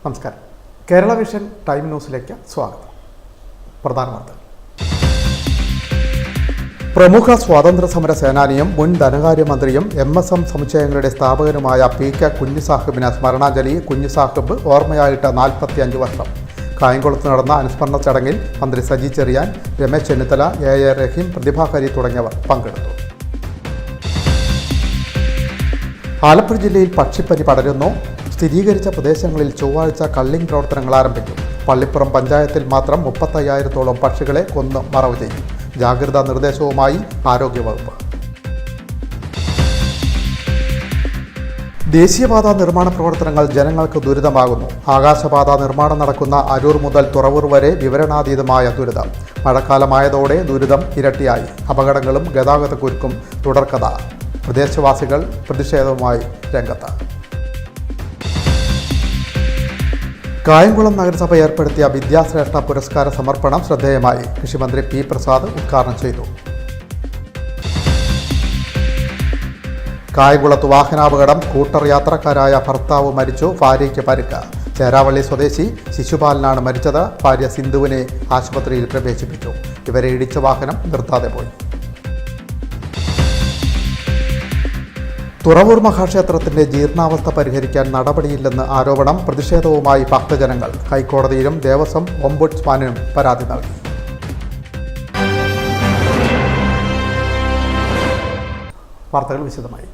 നമസ്കാരം. Kerala vision time ന്യൂസിലേക്ക് സ്വാഗതം. പ്രധാന വാർത്തകൾ. പ്രമുഖ സ്വാതന്ത്ര്യ സമര സേനാനിയും മുൻ ധനകാര്യമന്ത്രിയും MSM സമുച്ചയങ്ങളുടെ സ്ഥാപകനുമായ PK കുഞ്ഞുസാഹിബിന് സ്മരണാഞ്ജലി. കുഞ്ഞുസാഹിബ് ഓർമ്മയായിട്ട് 45 വർഷം. കായംകുളത്ത് നടന്ന അനുസ്മരണ ചടങ്ങിൽ മന്ത്രി സജി ചെറിയാൻ, രമേശ് ചെന്നിത്തല, AA റഹീം, പ്രതിഭാകരി തുടങ്ങിയവർ പങ്കെടുത്തു. ആലപ്പുഴ ജില്ലയിൽ പക്ഷിപ്പനി പടരുന്നു. സ്ഥിരീകരിച്ച പ്രദേശങ്ങളിൽ ചൊവ്വാഴ്ച കള്ളിംഗ് പ്രവർത്തനങ്ങൾ ആരംഭിക്കും. പള്ളിപ്പുറം പഞ്ചായത്തിൽ മാത്രം 35,000-ഓളം പക്ഷികളെ കൊന്ന് മറവ് ചെയ്യും. ജാഗ്രതാ നിർദ്ദേശവുമായി ആരോഗ്യവകുപ്പ്. ദേശീയപാത നിർമ്മാണ പ്രവർത്തനങ്ങൾ ജനങ്ങൾക്ക് ദുരിതമാകുന്നു. ആകാശപാത നിർമ്മാണം നടക്കുന്ന അരൂർ മുതൽ തുറവൂർ വരെ വിവരണാതീതമായ ദുരിതം. മഴക്കാലമായതോടെ ദുരിതം ഇരട്ടിയായി. അപകടങ്ങളും ഗതാഗതക്കുരുക്കും തുടർക്കഥ. പ്രദേശവാസികൾ പ്രതിഷേധവുമായി രംഗത്ത്. കായംകുളം നഗരസഭ ഏർപ്പെടുത്തിയ വിദ്യാശ്രേഷ്ഠ പുരസ്കാര സമർപ്പണം ശ്രദ്ധേയമായി. കൃഷിമന്ത്രി P. പ്രസാദ് ഉദ്ഘാടനം ചെയ്തു. കായംകുളത്ത് വാഹനാപകടം. സ്കൂട്ടർ യാത്രക്കാരായ ഭർത്താവ് മരിച്ചു, ഭാര്യയ്ക്ക് പരിക്ക്. ചേരാവള്ളി സ്വദേശി ശിശുപാലനാണ് മരിച്ചത്. ഭാര്യ സിന്ധുവിനെ ആശുപത്രിയിൽ പ്രവേശിപ്പിച്ചു. ഇവരെ ഇടിച്ച വാഹനം നിർത്താതെ പോയി. തുറവൂർ മഹാക്ഷേത്രത്തിന്റെ ജീർണാവസ്ഥ പരിഹരിക്കാൻ നടപടിയില്ലെന്ന് ആരോപണം. പ്രതിഷേധവുമായി ഭക്തജനങ്ങൾ. ഹൈക്കോടതിയിലും ദേവസ്വം ഓംബുഡ്സ്മാനും പരാതി നൽകി. വാർത്തകൾ വിശദമായി.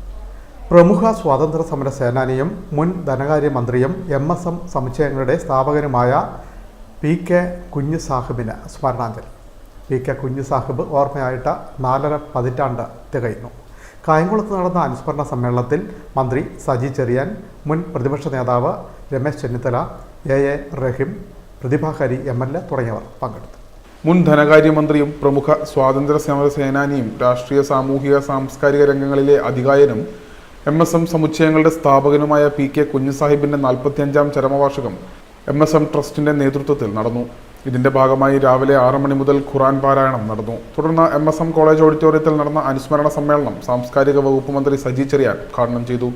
പ്രമുഖ സ്വാതന്ത്ര്യ സമര സേനാനിയും മുൻ ധനകാര്യമന്ത്രിയും MSM സമുച്ചയങ്ങളുടെ സ്ഥാപകനുമായ PK കുഞ്ഞുസാഹിബിന് സ്മരണാഞ്ജലി. PK കുഞ്ഞുസാഹിബ് ഓർമ്മയായിട്ട് 4.5 പതിറ്റാണ്ട് തികയുന്നു. കായംകുളത്ത് നടന്ന അനുസ്മരണ സമ്മേളനത്തിൽ മന്ത്രി സജി ചെറിയാൻ, മുൻ പ്രതിപക്ഷ നേതാവ് രമേശ് ചെന്നിത്തല, AA റഹീം, പ്രതിഭാകരി MLA തുടങ്ങിയവർ പങ്കെടുത്തു. മുൻ ധനകാര്യമന്ത്രിയും പ്രമുഖ സ്വാതന്ത്ര്യ സമര സേനാനിയും രാഷ്ട്രീയ, സാമൂഹിക, സാംസ്കാരിക രംഗങ്ങളിലെ അധികായനും MSM സമുച്ചയങ്ങളുടെ സ്ഥാപകനുമായ PK കുഞ്ഞുസാഹിബിന്റെ 45-ാം ചരമവാർഷികം MSM ട്രസ്റ്റിന്റെ നേതൃത്വത്തിൽ നടന്നു. ഇതിന്റെ ഭാഗമായി രാവിലെ 6 മണി മുതൽ ഖുർആൻ പാരായണം നടന്നു. തുടർന്ന് MSM കോളേജ് ഓഡിറ്റോറിയത്തിൽ നടന്ന അനുസ്മരണ സമ്മേളനം സാംസ്കാരിക വകുപ്പ് മന്ത്രി സജി ചെറിയാൻ ഉദ്ഘാടനം ചെയ്തു.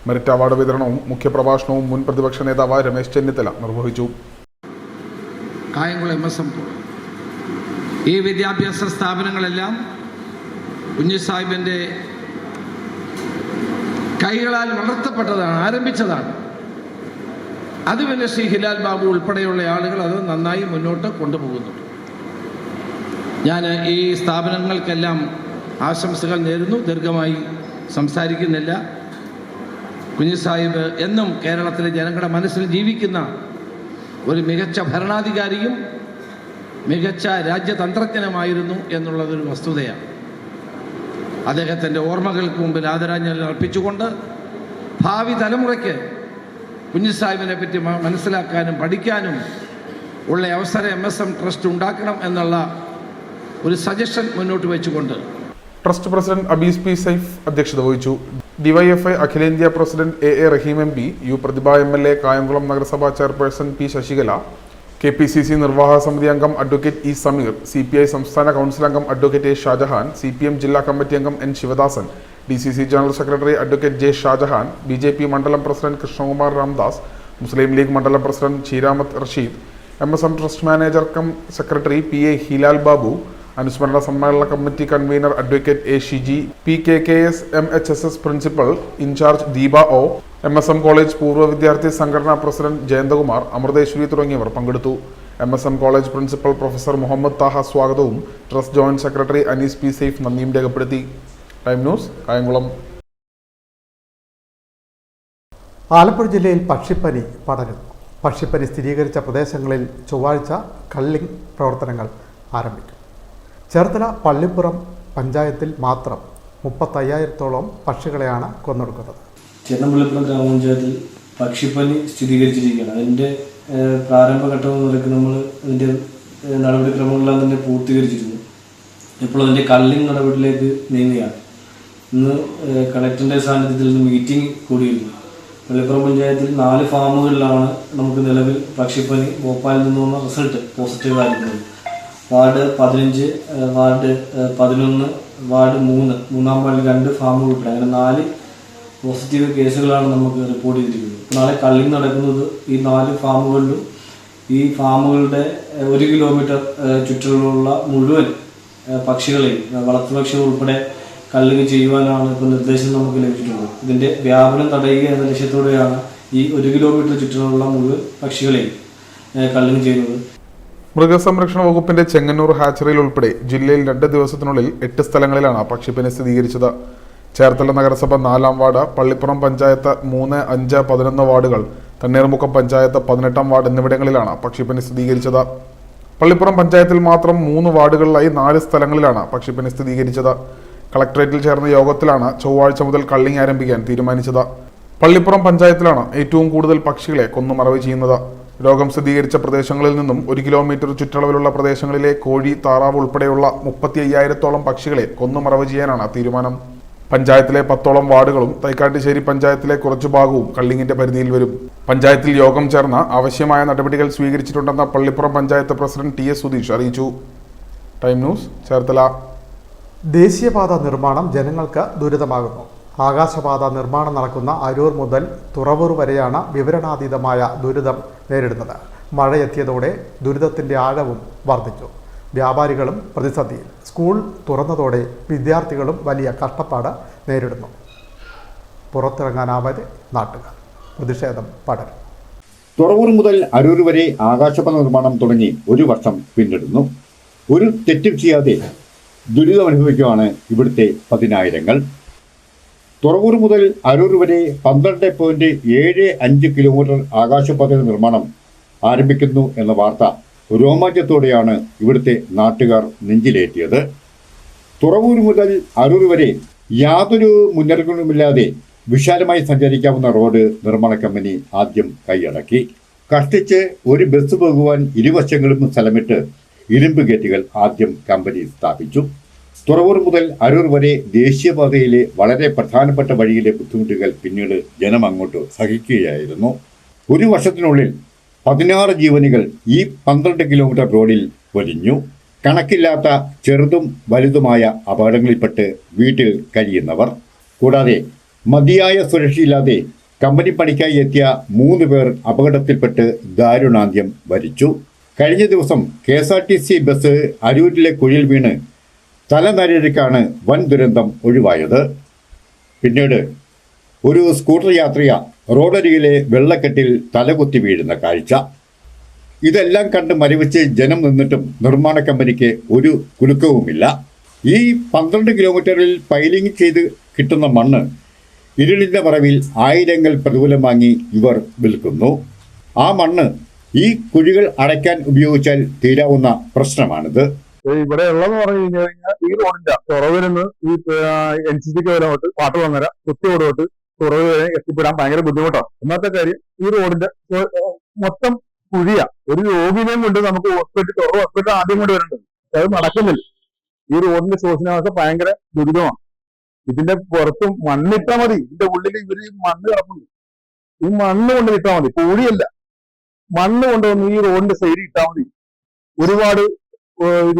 മെറിറ്റ് അവാർഡ് വിതരണവും മുഖ്യപ്രഭാഷണവും മുൻ പ്രതിപക്ഷ നേതാവ് രമേശ് ചെന്നിത്തല നിർവഹിച്ചു. കായംകുളം MSM ഈ വിദ്യാഭ്യാസ സ്ഥാപനങ്ങളെല്ലാം കുഞ്ഞുസാഹിബിന്റെ കൈകളാൽ വളർത്തപ്പെട്ടതാണ്, ആരംഭിച്ചതാണ്. അത് പിന്നെ ശ്രീ ഹിലാൽ ബാബു ഉൾപ്പെടെയുള്ള ആളുകൾ അത് നന്നായി മുന്നോട്ട് കൊണ്ടുപോകുന്നു. ഞാൻ ഈ സ്ഥാപനങ്ങൾക്കെല്ലാം ആശംസകൾ നേരുന്നു. ദീർഘമായി സംസാരിക്കുന്നില്ല. കുഞ്ഞുസാഹിബ് എന്നും കേരളത്തിലെ ജനങ്ങളുടെ മനസ്സിൽ ജീവിക്കുന്ന ഒരു മികച്ച ഭരണാധികാരിയും മികച്ച രാജ്യതന്ത്രജ്ഞനുമായിരുന്നു എന്നുള്ളതൊരു വസ്തുതയാണ്. അദ്ദേഹത്തിൻ്റെ ഓർമ്മകൾക്ക് മുമ്പിൽ ആദരാഞ്ജലി അർപ്പിച്ചുകൊണ്ട് ഭാവി തലമുറയ്ക്ക് കുഞ്ഞുസാഹിബിനെ പറ്റി മനസ്സിലാക്കാനും പഠിക്കാനും ഉള്ള അവസരം MSM ട്രസ്റ്റ് ഉണ്ടാക്കണം എന്നുള്ള ഒരു സജഷൻ മുന്നോട്ട് വെച്ചുകൊണ്ട് trust president Abees P. Saif അധ്യക്ഷത വഹിച്ചു. DYFI അഖിലേന്ത്യാ president AA Rahim MP, U. Prathibha MLA, Kayamkulam നഗരസഭാ ചെയർപേഴ്സൺ P. ശശികല, KPCC നിർവാഹക സമിതി അംഗം അഡ്വക്കേറ്റ് E. സമീർ, CPI സംസ്ഥാന കൗൺസിൽ അംഗം അഡ്വക്കേറ്റ് A. ഷാജഹാൻ, CPM ജില്ലാ കമ്മിറ്റി അംഗം N. Sivadasan, DCC general secretary advocate J. Shajahan, BJP മണ്ഡലം പ്രസിഡന്റ് കൃഷ്ണകുമാർ രാംദാസ്, മുസ്ലിം ലീഗ് മണ്ഡലം president Cheeramath Rasheed, MSM trust manager cum secretary PA Hilal Babu, അനുസ്മരണ സമ്മേളന committee convener advocate A. Shiji, PKKS MHSS principal in charge Deepa O, MSM college പൂർവ്വ വിദ്യാർത്ഥി സംഘടനാ പ്രസിഡന്റ് ജയന്തകുമാർ, അമൃതേശ്വരി തുടങ്ങിയവർ പങ്കെടുത്തു. MSM college principal professor Muhammad Thaha സ്വാഗതവും trust joint secretary Anees P. Saif നന്ദിയും രേഖപ്പെടുത്തി. Time news, Kayamkulam. ആലപ്പുഴ ജില്ലയിൽ പക്ഷിപ്പനി പടരുന്നു. പക്ഷിപ്പനി സ്ഥിരീകരിച്ച പ്രദേശങ്ങളിൽ ചൊവ്വാഴ്ച കള്ളിംഗ് പ്രവർത്തനങ്ങൾ ആരംഭിക്കും. ചേർത്തല പള്ളിപ്പുറം പഞ്ചായത്തിൽ മാത്രം 35,000-ഓളം പക്ഷികളെയാണ് കൊന്നൊടുക്കുന്നത്. ചേർത്തല ഗ്രാമപഞ്ചായത്തിൽ പക്ഷിപ്പനി സ്ഥിരീകരിച്ചിരിക്കുകയാണ്. അതിൻ്റെ പ്രാരംഭഘട്ടം നിലയ്ക്ക് നമ്മൾ അതിൻ്റെ നടപടിക്രമങ്ങളെല്ലാം തന്നെ പൂർത്തീകരിച്ചിരുന്നു. ഇപ്പോൾ അതിൻ്റെ കള്ളിംഗ് നടപടിയിലേക്ക് നീങ്ങുകയാണ്. ഇന്ന് കളക്ടറിൻ്റെ സാന്നിധ്യത്തിൽ നിന്ന് മീറ്റിംഗ് കൂടിയിരുന്നു. പള്ളിപ്പുറം പഞ്ചായത്തിൽ 4 ഫാമുകളിലാണ് നമുക്ക് നിലവിൽ പക്ഷിപ്പനി ഭോപ്പാലിൽ നിന്ന് വന്ന റിസൾട്ട് പോസിറ്റീവ് ആയിരുന്നത്. വാർഡ് 15, വാർഡ് 11, വാർഡ് 3, മൂന്നാം വാർഡിൽ 2 ഫാമുകൾ ഉൾപ്പെടെ അങ്ങനെ 4 പോസിറ്റീവ് കേസുകളാണ് നമുക്ക് റിപ്പോർട്ട് ചെയ്തിരിക്കുന്നത്. നാളെ കള്ളിങ് നടക്കുന്നത് ഈ 4 ഫാമുകളിലും ഈ ഫാമുകളുടെ 1 കിലോമീറ്റർ ചുറ്റിലുള്ള മുഴുവൻ പക്ഷികളെയും വളർത്തുപക്ഷികൾ ഉൾപ്പെടെ കള്ളിങ് ചെയ്യുവാനാണ് ഇപ്പോൾ നിർദ്ദേശം നമുക്ക് ലഭിച്ചിട്ടുള്ളത്. ഇതിൻ്റെ വ്യാപനം തടയുക എന്ന ലക്ഷ്യത്തോടെയാണ് ഈ 1 കിലോമീറ്റർ ചുറ്റിലുള്ള മുഴുവൻ പക്ഷികളെയും കള്ളിങ് ചെയ്യുന്നത്. മൃഗസംരക്ഷണ വകുപ്പിന്റെ ചെങ്ങന്നൂർ ഹാച്ചറിയിൽ ഉൾപ്പെടെ ജില്ലയിൽ 2 ദിവസത്തിനുള്ളിൽ 8 സ്ഥലങ്ങളിലാണ് പക്ഷിപ്പനി സ്ഥിരീകരിച്ചത്. ചേർത്തല നഗരസഭ 4-ാം വാർഡ്, പള്ളിപ്പുറം പഞ്ചായത്ത് 3, 5, 11 വാർഡുകൾ, തണ്ണീർമുക്കം പഞ്ചായത്ത് 18-ാം വാർഡ് എന്നിവിടങ്ങളിലാണ് പക്ഷിപ്പനി സ്ഥിരീകരിച്ചത്. പള്ളിപ്പുറം പഞ്ചായത്തിൽ മാത്രം 3 വാർഡുകളിലായി 4 സ്ഥലങ്ങളിലാണ് പക്ഷിപ്പനി സ്ഥിരീകരിച്ചത്. കളക്ടറേറ്റിൽ ചേർന്ന യോഗത്തിലാണ് ചൊവ്വാഴ്ച മുതൽ കള്ളിങ് ആരംഭിക്കാൻ തീരുമാനിച്ചത്. പള്ളിപ്പുറം പഞ്ചായത്തിലാണ് ഏറ്റവും കൂടുതൽ പക്ഷികളെ കൊന്നുമറവ് ചെയ്യുന്നത്. രോഗം സ്ഥിരീകരിച്ച പ്രദേശങ്ങളിൽ നിന്നും 1 കിലോമീറ്റർ ചുറ്റളവിലുള്ള പ്രദേശങ്ങളിലെ കോഴി, താറാവ് ഉൾപ്പെടെയുള്ള 35,000-ഓളം പക്ഷികളെ കൊന്നുമറവ് ചെയ്യാനാണ് തീരുമാനം. പഞ്ചായത്തിലെ 10ഓളം വാർഡുകളും തൈക്കാട്ടുശ്ശേരി പഞ്ചായത്തിലെ കുറച്ചു ഭാഗവും കള്ളിങ്ങിന്റെ പരിധിയിൽ വരും. പഞ്ചായത്തിൽ യോഗം ചേർന്ന് ആവശ്യമായ നടപടികൾ സ്വീകരിച്ചിട്ടുണ്ടെന്ന് പള്ളിപ്പുറം പഞ്ചായത്ത് പ്രസിഡന്റ് TS സുധീഷ് അറിയിച്ചു. Time news, Cherthala. ദേശീയപാത നിർമ്മാണം ജനങ്ങൾക്ക് ദുരിതമാകുന്നു. ആകാശപാത നിർമ്മാണം നടക്കുന്ന അരൂർ മുതൽ തുറവൂർ വരെയാണ് വിവരണാതീതമായ ദുരിതം നേരിടുന്നത്. മഴയെത്തിയതോടെ ദുരിതത്തിൻ്റെ ആഴവും വർദ്ധിച്ചു. വ്യാപാരികളും പ്രതിസന്ധിയിൽ. സ്കൂൾ തുറന്നതോടെ വിദ്യാർത്ഥികളും വലിയ കഷ്ടപ്പാട് നേരിടുന്നു. പുറത്തിറങ്ങാനാവാതെ നാട്ടുകാർ. പ്രതിഷേധം പടരും. തുറവൂർ മുതൽ അരൂർ വരെ ആകാശപാത നിർമ്മാണം തുടങ്ങി 1 വർഷം പിന്നിടുന്നു. ഒരു തെറ്റും ചെയ്യാതെ ദുരിതമനുഭവിക്കുകയാണ് ഇവിടുത്തെ പതിനായിരങ്ങൾ. തുറവൂർ മുതൽ അരൂർ വരെ 12.75 കിലോമീറ്റർ ആകാശപാതയുടെ നിർമ്മാണം ആരംഭിക്കുന്നു എന്ന വാർത്ത രോമാഞ്ചത്തോടെയാണ് ഇവിടുത്തെ നാട്ടുകാർ നെഞ്ചിലേറ്റിയത്. തുറവൂർ മുതൽ അരൂർ വരെ യാതൊരു മുന്നറിയിപ്പുമില്ലാതെ വിശാലമായി സഞ്ചരിക്കാവുന്ന റോഡ് നിർമ്മാണ കമ്പനി ആദ്യം കൈയടക്കി. കഷ്ടിച്ച് ഒരു ബസ് പോകുവാൻ ഇരുവശങ്ങളും സ്ഥലമിട്ട് ഇരുമ്പ് ഗേറ്റുകൾ ആദ്യം കമ്പനി സ്ഥാപിച്ചു. തുറവൂർ മുതൽ അരൂർ വരെ ദേശീയപാതയിലെ വളരെ പ്രധാനപ്പെട്ട വഴിയിലെ ബുദ്ധിമുട്ടുകൾ പിന്നീട് ജനം അങ്ങോട്ട് സഹിക്കുകയായിരുന്നു. 1 വർഷത്തിനുള്ളിൽ 16 ജീവനുകൾ ഈ 12 കിലോമീറ്റർ റോഡിൽ പൊലിഞ്ഞു. കണക്കില്ലാത്ത ചെറുതും വലുതുമായ അപകടങ്ങളിൽപ്പെട്ട് വീട്ടിൽ കഴിയുന്നവർ, കൂടാതെ മതിയായ സുരക്ഷയില്ലാതെ കമ്പനി പണിക്കായി എത്തിയ 3 പേർ അപകടത്തിൽപ്പെട്ട് ദാരുണാന്ത്യം വരിച്ചു. കഴിഞ്ഞ ദിവസം KSRTC ബസ് അരൂരിലെ കുഴിയിൽ വീണ് തലനരയ്ക്കാണ് വൻ ദുരന്തം ഒഴിവായത്. പിന്നീട് ഒരു സ്കൂട്ടർ യാത്രിക റോഡരികിലെ വെള്ളക്കെട്ടിൽ തലകുത്തി വീഴുന്ന കാഴ്ച. ഇതെല്ലാം കണ്ട് മരവിച്ച് ജനം നിന്നിട്ടും നിർമ്മാണ കമ്പനിക്ക് ഒരു കുലുക്കവുമില്ല. ഈ 12 കിലോമീറ്ററിൽ പൈലിംഗ് ചെയ്ത് കിട്ടുന്ന മണ്ണ് ഇരുളിൻ്റെ മറവിൽ ആയിരങ്ങൾ പ്രതിഫലം വാങ്ങി ഇവർ വിൽക്കുന്നു. ആ മണ്ണ് ഈ കുഴികൾ അടയ്ക്കാൻ ഉപയോഗിച്ചാൽ തീരാവുന്ന പ്രശ്നമാണിത്. ഇവിടെ ഉള്ളതെന്ന് പറഞ്ഞു കഴിഞ്ഞാൽ ഈ റോഡിന്റെ തുറവിൽ നിന്ന് ഈ NCC വരോട്ട് പാട്ടുവങ്ങര കുത്തിയോടോട്ട് തുറവ് വരെ എത്തിപ്പെടാൻ ഭയങ്കര ബുദ്ധിമുട്ടാണ്. ഒന്നാമത്തെ കാര്യം, ഈ റോഡിന്റെ മൊത്തം കുഴിയ. ഒരു രോഗിനെയും കൊണ്ട് നമുക്ക് ഹോസ്പിറ്റൽ ആദ്യം കൊണ്ട് വരേണ്ടത്, അത് നടക്കുന്നില്ല. ഈ റോഡിന്റെ ശോചനാവസ്ഥ ഭയങ്കര ദുരിതമാണ്. ഇതിന്റെ പുറത്തും മണ്ണിട്ടാൽ മതി. ഇതിന്റെ ഉള്ളിൽ ഇവര് മണ്ണ് കിടപ്പുണ്ട്. ഈ മണ്ണ് കൊണ്ട് ഇട്ടാൽ മതി, പൂഴിയല്ല, മണ്ണ് കൊണ്ടുവന്ന് ഈ റോഡിന്റെ സൈഡിൽ ഇട്ടാൽ മതി. ഒരുപാട്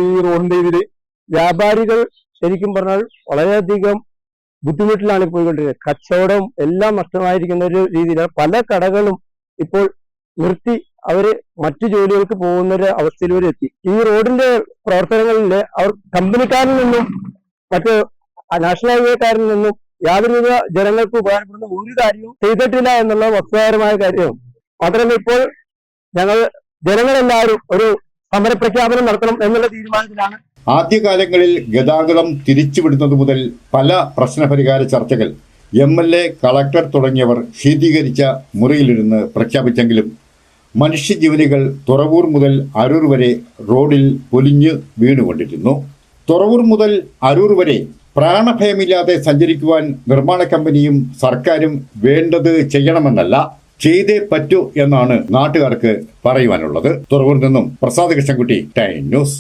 ഈ റോഡിന്റെ ഇതില് വ്യാപാരികൾ ശരിക്കും പറഞ്ഞാൽ വളരെയധികം ബുദ്ധിമുട്ടിലാണ് പോയിക്കൊണ്ടിരിക്കുന്നത്. കച്ചവടം എല്ലാം നഷ്ടമായിരിക്കുന്ന ഒരു രീതിയിലാണ്. പല കടകളും ഇപ്പോൾ നിർത്തി അവര് മറ്റു ജോലികൾക്ക് പോകുന്ന ഒരു അവസ്ഥയിൽ വരെ എത്തി. ഈ റോഡിന്റെ പ്രവർത്തനങ്ങളിൽ അവർ കമ്പനിക്കാരിൽ നിന്നും മറ്റ് നാഷണൽ ഹൈവേക്കാരിൽ നിന്നും യാതൊരുവിധ ജനങ്ങൾക്ക് ഉപകാരപ്പെടുന്ന ഒരു കാര്യവും ചെയ്തിട്ടില്ല എന്നുള്ള വസ്തുതാപരമായ കാര്യവും. മാത്രമല്ല, ഇപ്പോൾ ജനങ്ങളെല്ലാവരും ഒരു സമരപ്രഖ്യാപനം നടത്തണം എന്നുള്ള തീരുമാനത്തിലാണ്. ആദ്യകാലങ്ങളിൽ ഗതാഗതം തിരിച്ചുവിടുന്നത് മുതൽ പല പ്രശ്നപരിഹാര ചർച്ചകൾ MLA, കളക്ടർ തുടങ്ങിയവർ ശീതീകരിച്ച മുറിയിലിരുന്ന് പ്രഖ്യാപിച്ചെങ്കിലും മനുഷ്യജീവനുകൾ തുറവൂർ മുതൽ അരൂർ വരെ റോഡിൽ പൊലിഞ്ഞു വീണുകൊണ്ടിരുന്നു. തുറവൂർ മുതൽ അരൂർ വരെ പ്രാണഭയമില്ലാതെ സഞ്ചരിക്കുവാൻ നിർമ്മാണ കമ്പനിയും സർക്കാരും വേണ്ടത് ചെയ്യണമെന്നല്ല, ചെയ്തേ പറ്റൂ എന്നാണ് നാട്ടുകാർക്ക് പറയുവാനുള്ളത്. തുറവൂർ നിന്നും പ്രസാദ് കൃഷ്ണൻകുട്ടി, ടൈം ന്യൂസ്.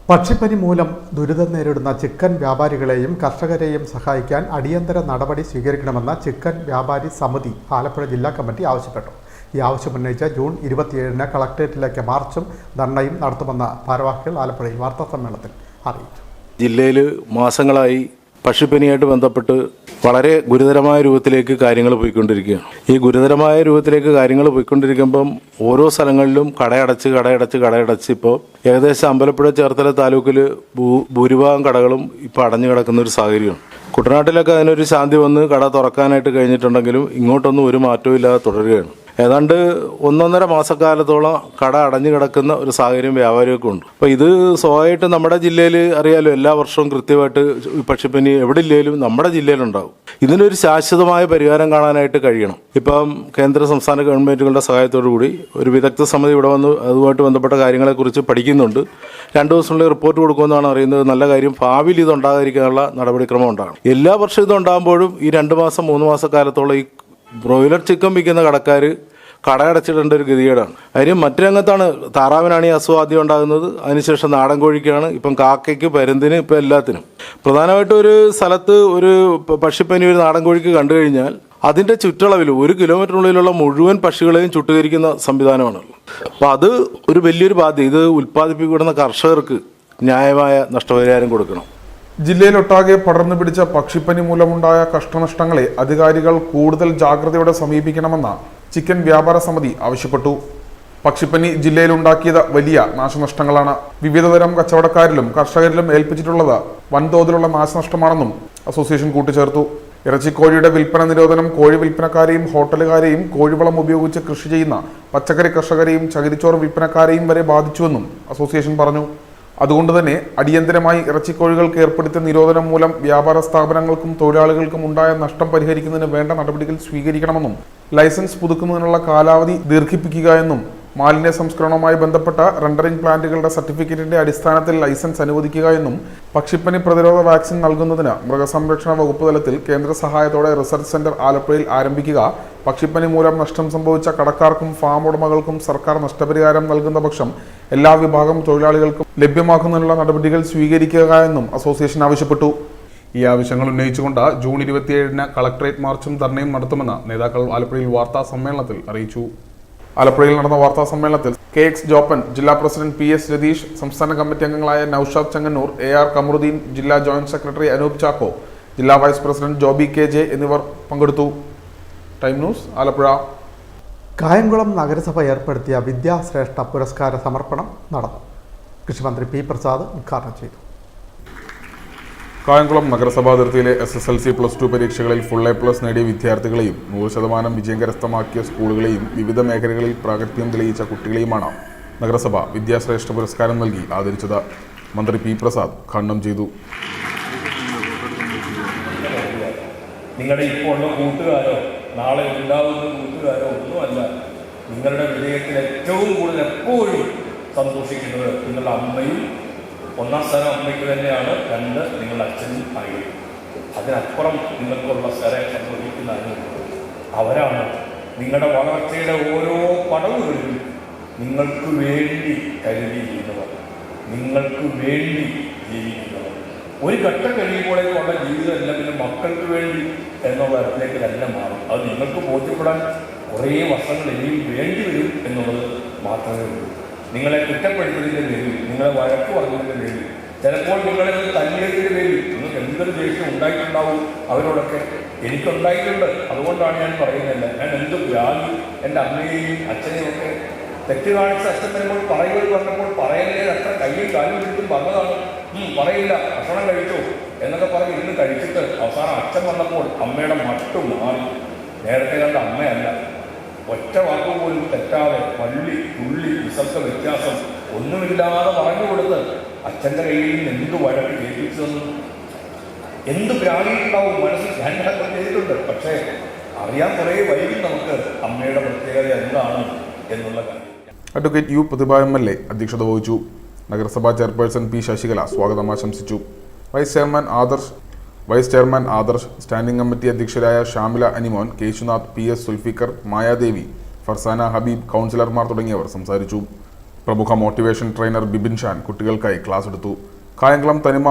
പക്ഷിപ്പനി മൂലം ദുരിതം നേരിടുന്ന ചിക്കൻ വ്യാപാരികളെയും കർഷകരെയും സഹായിക്കാൻ അടിയന്തര നടപടി സ്വീകരിക്കണമെന്ന് ചിക്കൻ വ്യാപാരി സമിതി ആലപ്പുഴ ജില്ലാ കമ്മിറ്റി ആവശ്യപ്പെട്ടു. ഈ ആവശ്യമുന്നയിച്ച് ജൂൺ 27-ന് കളക്ടറേറ്റിലേക്ക് മാർച്ചും ധർണയും നടത്തുമെന്ന് ഭാരവാഹികൾ ആലപ്പുഴയിൽ വാർത്താസമ്മേളനത്തിൽ അറിയിച്ചു. ജില്ലയിൽ മാസങ്ങളായി പക്ഷിപ്പനിയായിട്ട് ബന്ധപ്പെട്ട് വളരെ ഗുരുതരമായ രൂപത്തിലേക്ക് കാര്യങ്ങൾ പോയിക്കൊണ്ടിരിക്കുകയാണ്. ഈ ഗുരുതരമായ രൂപത്തിലേക്ക് കാര്യങ്ങൾ പോയിക്കൊണ്ടിരിക്കുമ്പം ഓരോ സ്ഥലങ്ങളിലും കടയടച്ച് ഇപ്പോൾ ഏകദേശം അമ്പലപ്പുഴ ചേർത്തല താലൂക്കിൽ ഭൂരിഭാഗം കടകളും ഇപ്പോൾ അടഞ്ഞു കിടക്കുന്ന ഒരു സാഹചര്യമാണ്. കുട്ടനാട്ടിലൊക്കെ അതിനൊരു ശാന്തി വന്ന് കട തുറക്കാനായിട്ട് കഴിഞ്ഞിട്ടുണ്ടെങ്കിലും ഇങ്ങോട്ടൊന്നും ഒരു മാറ്റവും ഇല്ലാതെ തുടരുകയാണ്. ഏതാണ്ട് 1.5 മാസക്കാലത്തോളം കട അടഞ്ഞു കിടക്കുന്ന ഒരു സാഹചര്യം വ്യാപാരികൾക്കും ഉണ്ട്. അപ്പോൾ ഇത് സ്വാഭാവികമായിട്ട് നമ്മുടെ ജില്ലയിൽ അറിയാലോ, എല്ലാ വർഷവും കൃത്യമായിട്ട് പക്ഷിപ്പനി എവിടെ ഇല്ലെങ്കിലും നമ്മുടെ ജില്ലയിലുണ്ടാകും. ഇതിനൊരു ശാശ്വതമായ പരിഹാരം കാണാനായിട്ട് കഴിയണം. ഇപ്പം കേന്ദ്ര സംസ്ഥാന ഗവൺമെൻറ്റുകളുടെ സഹായത്തോടു കൂടി ഒരു വിദഗ്ധ സമിതി ഇവിടെ വന്ന് അതുമായിട്ട് ബന്ധപ്പെട്ട കാര്യങ്ങളെക്കുറിച്ച് പഠിക്കുന്നുണ്ട്. 2 ദിവസത്തിനുള്ളിൽ റിപ്പോർട്ട് കൊടുക്കുമെന്നാണ് അറിയുന്നത്. നല്ല കാര്യം. ഭാവിയിൽ ഇതുണ്ടാകാതിരിക്കാനുള്ള നടപടിക്രമം ഉണ്ടാകണം. എല്ലാ വർഷവും ഇതുണ്ടാകുമ്പോഴും ഈ 2 മാസം 3 മാസക്കാലത്തോളം ഈ ബ്രോയിലർ ചിക്കൻ വിൽക്കുന്ന കടക്കാർ കടയടച്ചിടേണ്ട ഒരു ഗതികേടാണ്. കാര്യം മറ്റു രംഗത്താണ്. താറാവിനാണ് ഈ അസുഖം ആദ്യം ഉണ്ടാകുന്നത്, അതിനുശേഷം നാടൻ കോഴിക്കാണ്, ഇപ്പം കാക്കയ്ക്ക്, പരുന്തിന്, ഇപ്പം എല്ലാത്തിനും. പ്രധാനമായിട്ടും ഒരു സ്ഥലത്ത് ഒരു പക്ഷിപ്പനി ഒരു നാടൻ കോഴിക്ക് കണ്ടു കഴിഞ്ഞാൽ അതിൻ്റെ ചുറ്റളവിൽ 1 കിലോമീറ്ററിനുള്ളിലുള്ള മുഴുവൻ പക്ഷികളെയും ചുട്ടുകരിക്കുന്ന സംവിധാനമാണല്ലോ. അപ്പോൾ അത് ഒരു വലിയൊരു ബാധ്യത. ഇത് ഉൽപ്പാദിപ്പിക്കുന്ന കർഷകർക്ക് ന്യായമായ നഷ്ടപരിഹാരം കൊടുക്കണം. ജില്ലയിലൊട്ടാകെ പടർന്നു പിടിച്ച പക്ഷിപ്പനി മൂലമുണ്ടായ കഷ്ടനഷ്ടങ്ങളെ അധികാരികൾ കൂടുതൽ ജാഗ്രതയോടെ സമീപിക്കണമെന്ന് ചിക്കൻ വ്യാപാര സമിതി ആവശ്യപ്പെട്ടു. പക്ഷിപ്പനി ജില്ലയിലുണ്ടാക്കിയത് വലിയ നാശനഷ്ടങ്ങളാണ്. വിവിധതരം കച്ചവടക്കാരിലും കർഷകരിലും ഏൽപ്പിച്ചിട്ടുള്ളത് വൻതോതിലുള്ള നാശനഷ്ടമാണെന്നും അസോസിയേഷൻ കൂട്ടിച്ചേർത്തു. ഇറച്ചിക്കോഴിയുടെ വിൽപ്പന നിരോധനം കോഴി വിൽപ്പനക്കാരെയും ഹോട്ടലുകാരെയും കോഴിവളം ഉപയോഗിച്ച് കൃഷി ചെയ്യുന്ന പച്ചക്കറി കർഷകരെയും ചകിരിച്ചോറ് വിൽപ്പനക്കാരെയും വരെ ബാധിച്ചുവെന്നും അസോസിയേഷൻ പറഞ്ഞു. അതുകൊണ്ട് തന്നെ അടിയന്തരമായി ഇറച്ചിക്കോഴികൾക്ക് ഏർപ്പെടുത്തിയ നിരോധനം മൂലം വ്യാപാര സ്ഥാപനങ്ങൾക്കും തൊഴിലാളികൾക്കും ഉണ്ടായ നഷ്ടം പരിഹരിക്കുന്നതിന് വേണ്ട നടപടികൾ സ്വീകരിക്കണമെന്നും ലൈസൻസ് പുതുക്കുന്നതിനുള്ള കാലാവധി ദീർഘിപ്പിക്കുക എന്നും മാലിന്യ സംസ്കരണവുമായി ബന്ധപ്പെട്ട റെൻഡറിംഗ് പ്ലാന്റുകളുടെ സർട്ടിഫിക്കറ്റിന്റെ അടിസ്ഥാനത്തിൽ ലൈസൻസ് അനുവദിക്കുക എന്നും പക്ഷിപ്പനി പ്രതിരോധ വാക്സിൻ നൽകുന്നതിന് മൃഗസംരക്ഷണ വകുപ്പ് തലത്തിൽ കേന്ദ്ര സഹായത്തോടെ റിസർച്ച് സെന്റർ ആലപ്പുഴയിൽ ആരംഭിക്കുക. പക്ഷിപ്പനി മൂലം നഷ്ടം സംഭവിച്ച കടക്കാർക്കും ഫാം ഉടമകൾക്കും സർക്കാർ നഷ്ടപരിഹാരം നൽകുന്ന പക്ഷം എല്ലാ വിഭാഗം തൊഴിലാളികൾക്കും ലഭ്യമാക്കുന്നതിനുള്ള നടപടികൾ സ്വീകരിക്കുക എന്നും അസോസിയേഷൻ ആവശ്യപ്പെട്ടു. ഈ ആവശ്യങ്ങൾ ഉന്നയിച്ചുകൊണ്ട് ജൂൺ 27-ന് കളക്ടറേറ്റ് മാർച്ചും ധർണയും നടത്തുമെന്ന് നേതാക്കൾ ആലപ്പുഴയിൽ വാർത്താ സമ്മേളനത്തിൽ അറിയിച്ചു. ആലപ്പുഴയിൽ നടന്ന വാർത്താ സമ്മേളനത്തിൽ KX ജോപ്പൻ, ജില്ലാ പ്രസിഡന്റ് PS രതീഷ്, സംസ്ഥാന കമ്മിറ്റി അംഗങ്ങളായ നൌഷാദ് ചെങ്ങന്നൂർ, AR കമറുദ്ദീൻ, ജില്ലാ ജോയിന്റ് സെക്രട്ടറി അനൂപ് ചാക്കോ, ജില്ലാ വൈസ് പ്രസിഡന്റ് ജോബി KJ എന്നിവർ പങ്കെടുത്തു. Time news, Alappuzha. കായംകുളം നഗരസഭ ഏർപ്പെടുത്തിയ വിദ്യാശ്രേഷ്ഠ പുരസ്കാര സമർപ്പണം നടന്നു. കൃഷിമന്ത്രി P പ്രസാദ് ഉദ്ഘാടനം ചെയ്തു. കായംകുളം നഗരസഭാ അതിർത്തിയിലെ SSLC +2 പരീക്ഷകളിൽ ഫുൾ A+ നേടിയ വിദ്യാർത്ഥികളെയും 100% വിജയം കരസ്ഥമാക്കിയ സ്കൂളുകളെയും വിവിധ മേഖലകളിൽ പ്രാഗൽഭ്യം തെളിയിച്ച കുട്ടികളെയുമാണ് നഗരസഭ വിദ്യാശ്രേഷ്ഠ പുരസ്കാരം നൽകി ആദരിച്ചത്. മന്ത്രി P പ്രസാദ് ഉദ്ഘാടനം ചെയ്തു. നിങ്ങളുടെ ഇപ്പോൾ ഉള്ള കൂട്ടുകാരോ നാളെ ഉണ്ടാകുന്ന കൂട്ടുകാരോ ഒന്നുമല്ല നിങ്ങളുടെ വിജയത്തിൽ ഏറ്റവും കൂടുതൽ എപ്പോഴും സന്തോഷിക്കുന്നത് നിങ്ങളുടെ അമ്മയും. 1ാം സ്ഥാനം അമ്മയ്ക്ക് തന്നെയാണ്, 2 നിങ്ങളുടെ അച്ഛനും ആയി. അതിനപ്പുറം നിങ്ങൾക്കുള്ള സ്ഥലം സന്തോഷിക്കുന്ന അവരാണ്. നിങ്ങളുടെ വളർച്ചയുടെ ഓരോ പടവുകളിലും നിങ്ങൾക്ക് വേണ്ടി കരുതിയിരിക്കുന്നവർ, നിങ്ങൾക്ക് വേണ്ടി ജീവിക്കുന്നവർ. ഒരു ഘട്ടം കഴിയുമ്പോഴേക്കുള്ള ജീവിതം എല്ലാം പിന്നെ മക്കൾക്ക് വേണ്ടി എന്നുള്ള തരത്തിലേക്ക് തന്നെ മാറും. അത് നിങ്ങൾക്ക് ബോധ്യപ്പെടാൻ കുറേ വർഷങ്ങൾ ഇനിയും വേണ്ടി വരും എന്നുള്ളത് മാത്രമേ ഉള്ളൂ. നിങ്ങളെ കുറ്റപ്പെടുത്തതിൻ്റെ പേരിൽ, നിങ്ങളെ വഴക്ക് പറഞ്ഞതിൻ്റെ പേരിൽ, ചിലപ്പോൾ നിങ്ങളെ തല്ലിയതിൻ്റെ പേരിൽ നിങ്ങൾക്ക് എന്തൊരു ദേഷ്യം ഉണ്ടായിട്ടുണ്ടാവും അവരോടൊക്കെ. എനിക്കുണ്ടായിട്ടുണ്ട്. അതുകൊണ്ടാണ് ഞാൻ പറയുന്നില്ല. ഞാൻ എന്ത് വ്യാധി എൻ്റെ അമ്മയെയും അച്ഛനെയും ഒക്കെ തെറ്റ് കാണിച്ച അച്ഛൻ വരുമ്പോൾ പറയുകൾ പറഞ്ഞപ്പോൾ പറയല്ലേ അത്ര കയ്യും കാലും പിടിച്ചും പറഞ്ഞതാണ്. പറയില്ല, ഭക്ഷണം കഴിച്ചു എന്നൊക്കെ പറഞ്ഞ് ഇരുന്ന് കഴിച്ചിട്ട് അവസാനം അച്ഛൻ വന്നപ്പോൾ അമ്മയുടെ മട്ടു മാറി. നേരത്തെ കണ്ട അമ്മയല്ല. ഒറ്റ വാക്കുപോലും തെറ്റാതെ പള്ളി തുള്ളി വിസർഗ വ്യത്യാസം ഒന്നുമില്ലാതെ പറഞ്ഞു കൊടുത്ത് അച്ഛൻ്റെ കയ്യിൽ നിന്ന് എന്ത് വഴക്ക് കേൾപ്പിച്ചു തന്നു. എന്ത് പ്രാണിയുണ്ടാവും മനസ്സിൽ. ഞാൻ അതൊക്കെ ചെയ്തിട്ടുണ്ട്. പക്ഷേ അറിയാൻ കുറേ വൈകും നമുക്ക് അമ്മയുടെ പ്രത്യേകത എന്താണ് എന്നുള്ള കാര്യം. അഡ്വക്കേറ്റ് U പ്രതിഭ MLA അധ്യക്ഷത വഹിച്ചു. നഗരസഭാ ചെയർപേഴ്സൺ P ശശികല സ്വാഗതം ആശംസിച്ചു. Vice chairman Adarsh, standing committee അധ്യക്ഷരായ ഷാമില അനിമോൻ, കേശുനാഥ്, PS സുൽഫിക്കർ, മായാദേവി, ഫർസാന ഹബീബ്, കൗൺസിലർമാർ തുടങ്ങിയവർ സംസാരിച്ചു. പ്രമുഖ മോട്ടിവേഷൻ ട്രെയിനർ ബിബിൻ ഷാൻ കുട്ടികൾക്കായി ക്ലാസ് എടുത്തു. കായംകുളം തനിമ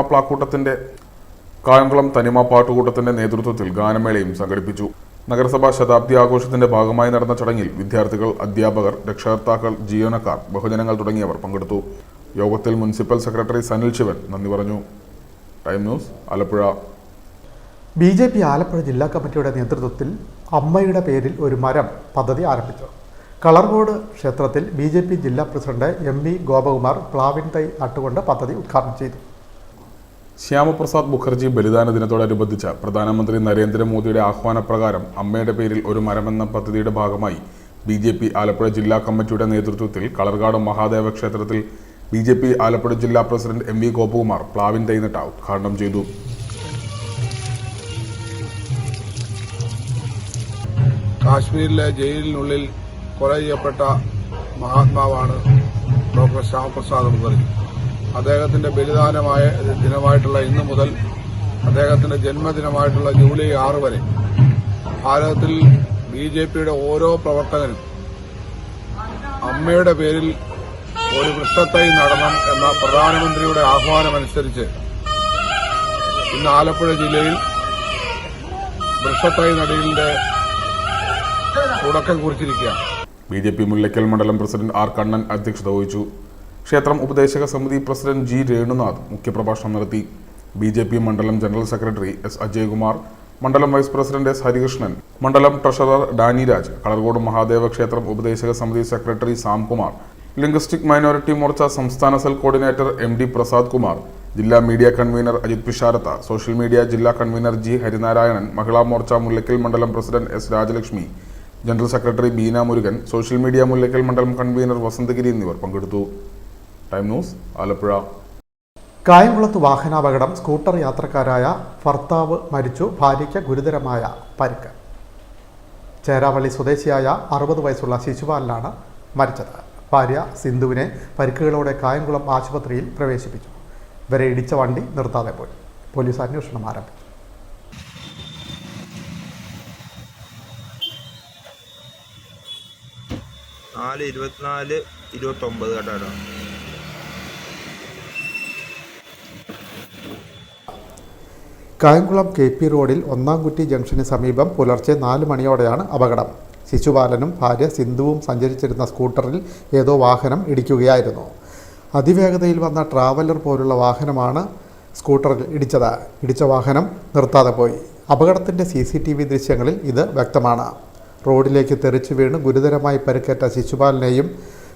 പാട്ടുകൂട്ടത്തിന്റെ നേതൃത്വത്തിൽ ഗാനമേളയും സംഘടിപ്പിച്ചു. നഗരസഭാ ശതാബ്ദി ആഘോഷത്തിന്റെ ഭാഗമായി നടന്ന ചടങ്ങിൽ വിദ്യാർത്ഥികൾ, അധ്യാപകർ, രക്ഷകർത്താക്കൾ, ജീവനക്കാർ, ബഹുജനങ്ങൾ തുടങ്ങിയവർ പങ്കെടുത്തു. യോഗത്തിൽ മുനിസിപ്പൽ സെക്രട്ടറി സനിൽ ശിവൻ നന്ദി പറഞ്ഞു. Time news, Alappuzha. BJP Alappuzha ജില്ലാ കമ്മിറ്റിയുടെ നേതൃത്വത്തിൽ അമ്മയുടെ പേരിൽ ഒരു മരം പദ്ധതി ആരംഭിച്ചു. കളർകോട് ക്ഷേത്രത്തിൽ BJP ജില്ലാ പ്രസിഡന്റ് MV ഗോപകുമാർ പ്ലാവിൻ തൈ നട്ടുകൊണ്ട് പദ്ധതി ഉദ്ഘാടനം ചെയ്തു. ശ്യാമപ്രസാദ് മുഖർജി ബലിദാന ദിനത്തോടനുബന്ധിച്ച് പ്രധാനമന്ത്രി നരേന്ദ്രമോദിയുടെ ആഹ്വാനപ്രകാരം അമ്മയുടെ പേരിൽ ഒരു മരമെന്ന പദ്ധതിയുടെ ഭാഗമായി BJP ആലപ്പുഴ ജില്ലാ കമ്മിറ്റിയുടെ നേതൃത്വത്തിൽ കളർകാട് മഹാദേവ ക്ഷേത്രത്തിൽ BJP ആലപ്പുഴ ജില്ലാ പ്രസിഡന്റ് MV ഗോപകുമാർ പ്ലാവിൻ തൈ നട്ട് ഉദ്ഘാടനം ചെയ്തു. കാശ്മീരിലെ ജയിലിനുള്ളിൽ കൊല ചെയ്യപ്പെട്ട മഹാത്മാവാണ് ഡോക്ടർ ശ്യാമപ്രസാദ് മുഖർജി. അദ്ദേഹത്തിന്റെ ബലിദാനമായ ദിനമായിട്ടുള്ള ഇന്നു മുതൽ അദ്ദേഹത്തിന്റെ ജന്മദിനമായിട്ടുള്ള ജൂലൈ 6 വരെ ഭാരതത്തിൽ BJPയുടെ ഓരോ പ്രവർത്തകനും അമ്മയുടെ പേരിൽ ഒരു വൃക്ഷത്തൈ നടണം എന്ന പ്രധാനമന്ത്രിയുടെ ആഹ്വാനമനുസരിച്ച് ഇന്ന് ആലപ്പുഴ ജില്ലയിൽ വൃക്ഷത്തൈ നടീലിന്റെ തുടക്കം കുറിച്ചിരിക്കുകയാണ്. BJP മുല്ലയ്ക്കൽ മണ്ഡലം പ്രസിഡന്റ് R കണ്ണൻ അധ്യക്ഷത വഹിച്ചു. ക്ഷേത്രം ഉപദേശക സമിതി പ്രസിഡന്റ് G രേണുനാഥ് മുഖ്യപ്രഭാഷണം നടത്തി. BJP മണ്ഡലം ജനറൽ സെക്രട്ടറി S അജയ്കുമാർ, മണ്ഡലം വൈസ് പ്രസിഡന്റ് S ഹരികൃഷ്ണൻ, മണ്ഡലം ട്രഷറർ ഡാനി രാജ്, കളർകോട് മഹാദേവ ക്ഷേത്രം ഉപദേശക സമിതി secretary Samkumar, linguistic minority Morcha സംസ്ഥാന cell coordinator MD Prasad Kumar, ജില്ലാ media convener Ajith Pisharath, social media ജില്ലാ കൺവീനർ G ഹരിനാരായണൻ, മഹിളാ മോർച്ച മുല്ലയ്ക്കൽ മണ്ഡലം president S Rajalakshmi, general secretary Beena Murugan, social media Mullakkal മണ്ഡലം കൺവീനർ വസന്തഗിരി എന്നിവർ പങ്കെടുത്തു. Time news Alappuzha. കായംകുളത്ത് വാഹനാപകടം. സ്കൂട്ടർ യാത്രക്കാരായ ഭർത്താവ് മരിച്ചു, ഭാര്യയ്ക്ക് ഗുരുതരമായ പരിക്ക്. ചേരാവള്ളി സ്വദേശിയായ 60 വയസ്സുള്ള ശിശുപാലനാണ് മരിച്ചത്. ഭാര്യ സിന്ധുവിനെ പരിക്കുകളോടെ കായംകുളം ആശുപത്രിയിൽ പ്രവേശിപ്പിച്ചു. ഇവരെ ഇടിച്ച വണ്ടി നിർത്താതെ പോയി. പോലീസ് അന്വേഷണം ആരംഭിച്ചു. കേട്ടോ. കായംകുളം KP റോഡിൽ ഒന്നാംകുറ്റി ജംഗ്ഷന് സമീപം പുലർച്ചെ 4 മണിയോടെയാണ് അപകടം. ശിശുപാലനും ഭാര്യ സിന്ധുവും സഞ്ചരിച്ചിരുന്ന സ്കൂട്ടറിൽ ഏതോ വാഹനം ഇടിക്കുകയായിരുന്നു. അതിവേഗതയിൽ വന്ന ട്രാവലർ പോലുള്ള വാഹനമാണ് സ്കൂട്ടറിൽ ഇടിച്ചത്. ഇടിച്ച വാഹനം നിർത്താതെ പോയി. അപകടത്തിൻ്റെ CCTV ദൃശ്യങ്ങളിൽ ഇത് വ്യക്തമാണ്. റോഡിലേക്ക് തെറിച്ചു വീണ് ഗുരുതരമായി പരിക്കേറ്റ ശിശുപാലനെയും